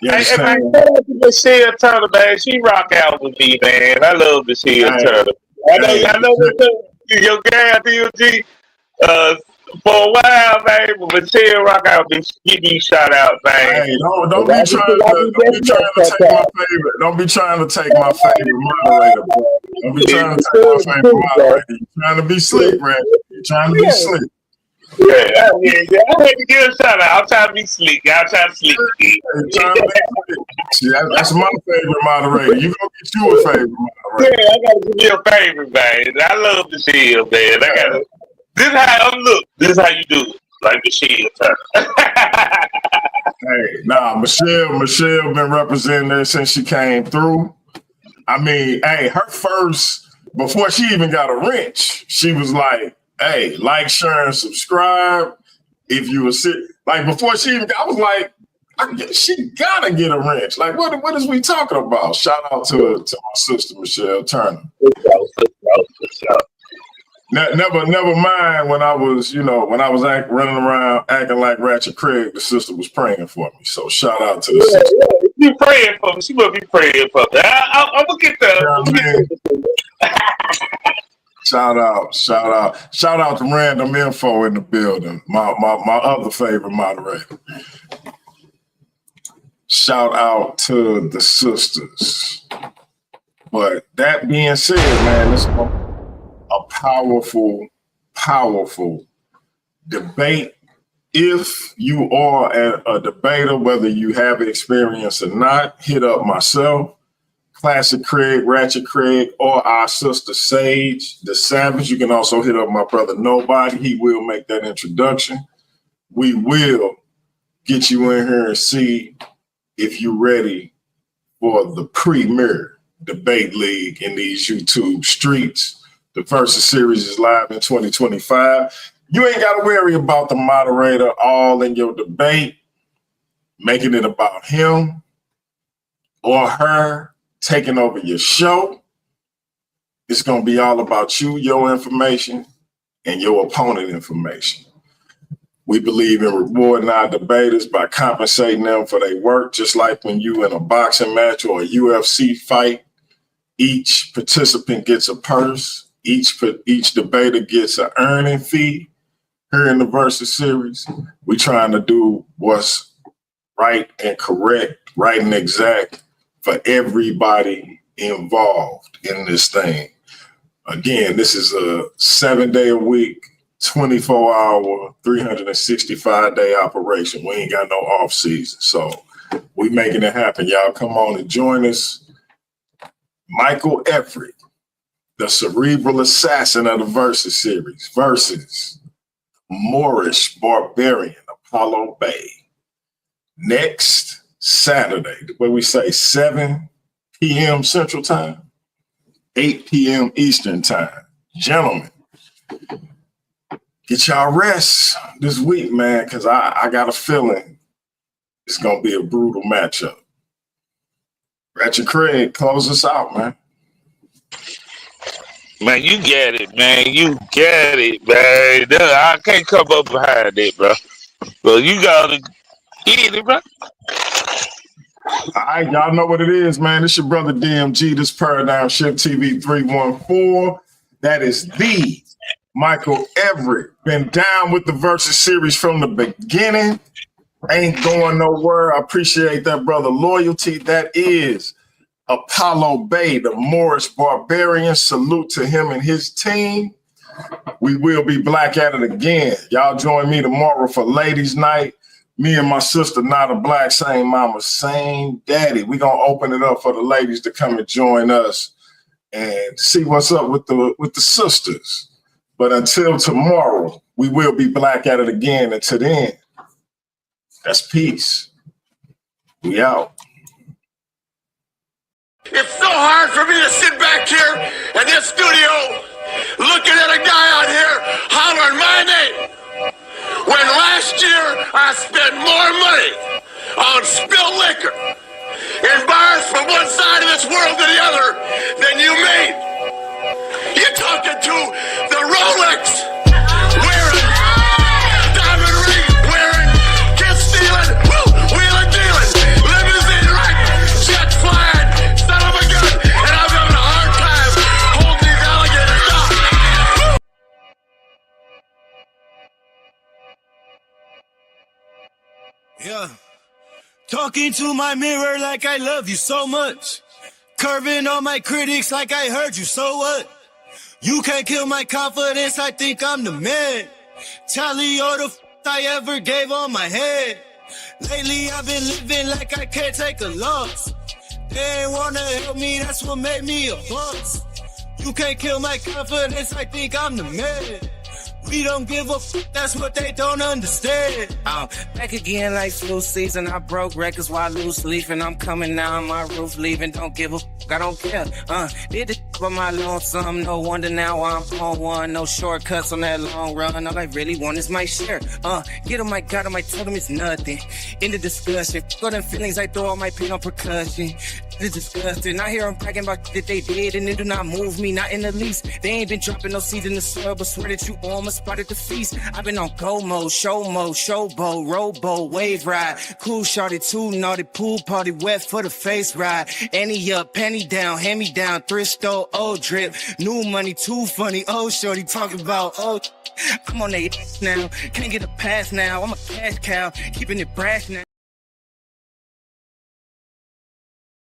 Hey, man, Michelle Turner, man, she rock out with me, man. I love Michelle Turner. I know your gal DOG for a while, man. But Michelle rock out, give me shout out, man. Hey, don't be trying to take my favorite. Don't be trying to take my favorite moderator, bro. Don't be trying to take my favorite moderator. You're trying to be slick, man. You're trying to be slick. Yeah. I had to give a shout out. I'm trying to be slick. I'm trying to sleep. That's my favorite moderator. You gonna get you a favorite moderator. Yeah, I gotta give you a favorite, man. I love Michelle, man. This is how I look. This is how you do it. Like Michelle Turner. Hey, Michelle been representing her since she came through. I mean, hey, her first, before she even got a wrench, she was like, hey, like, share, and subscribe. If you were sick, like before she even, I was like, she gotta get a wrench. Like, what is we talking about? Shout out to my sister Michelle Turner. Never mind when I was, running around acting like Ratchet Craig, the sister was praying for me. So shout out to the sister. Yeah, she praying for me. She will be praying for me. I'm gonna get that. Shout out to Random Info in the building. My other favorite moderator. Shout out to the sisters. But that being said, man, it's a powerful debate. If you are a debater, whether you have experience or not, hit up myself, Classic Craig, Ratchet Craig, or our sister Sage, the Savage. You can also hit up my brother Nobody. He will make that introduction. We will get you in here and see if you're ready for the premier debate league in these YouTube streets. The Versus Series is live in 2025. You ain't got to worry about the moderator all in your debate, making it about him or her taking over your show. It's going to be all about you, your information, and your opponent information. We believe in rewarding our debaters by compensating them for their work, just like when you in a boxing match or a UFC fight, each participant gets a purse, each debater gets an earning fee. Here in the Versus Series, we're trying to do what's right and correct, right and exact for everybody involved in this thing. Again, this is a 7-day-a-week, 24-hour, 365-day operation. We ain't got no off season. So we making it happen. Y'all come on and join us. Michael Everett, the cerebral assassin of the Versus Series, versus Moorish Barbarian Apollo Bay. Next Saturday, what we say, 7 p.m. Central Time, 8 p.m. Eastern Time. Gentlemen, get y'all rest this week, man, because I got a feeling it's going to be a brutal matchup. Ratchet Craig, close us out, man. Man, you get it, man. You get it, man. I can't come up behind it, bro. So you gotta get it, bro. All right, y'all know what it is, man. It's your brother DMG, this Paradigm Shift TV 314. That is the Michael Everett. Been down with the Versus series from the beginning. Ain't going nowhere. I appreciate that, brother. Loyalty. That is Apollo Bay, the Morris Barbarian. Salute to him and his team. We will be black at it again. Y'all join me tomorrow for Ladies Night. Me and my sister, not a black, same mama, same daddy. We're going to open it up for the ladies to come and join us and see what's up with the sisters. But until tomorrow, we will be black at it again. Until then, that's peace. We out. It's so hard for me to sit back here in this studio looking at a guy out here hollering my name. When last year I spent more money on spilled liquor in bars from one side of this world to the other than you made. You're talking to the Rolex wearing, diamond ring wearing, kiss stealing, wheeling dealing, limousine riding, jet flying, son of a gun, and I'm having a hard time holding these alligators down. Yeah. Talking to my mirror like I love you so much. Curving on my critics like I heard you, so what? You can't kill my confidence, I think I'm the man. Tally all the I ever gave on my head. Lately I've been living like I can't take a loss. They ain't wanna help me, that's what made me a boss. You can't kill my confidence, I think I'm the man. We don't give a that's what they don't understand. Back again like flu season. I broke records while loose leafing. I'm coming down my roof leaving. Don't give a I don't care. Did the for my lonesome. No wonder now I'm on one. No shortcuts on that long run. All I really want is my share. Get on my God, I might tell them it's nothing. In the discussion, go them feelings, I throw all my pain on percussion. It's disgusting. I hear them bragging about that they did, and it do not move me, not in the least. They ain't been dropping no seeds in the soil, but swear that you almost spotted the feast. I've been on go mode, showboat, rowboat, wave ride. Cool shorty, too naughty, pool party, wet for the face ride. Annie up, penny down, hand me down, thrift store, old drip. New money, too funny, old shorty talking about, I'm on that now. Can't get a pass now, I'm a cash cow, keeping it brash now.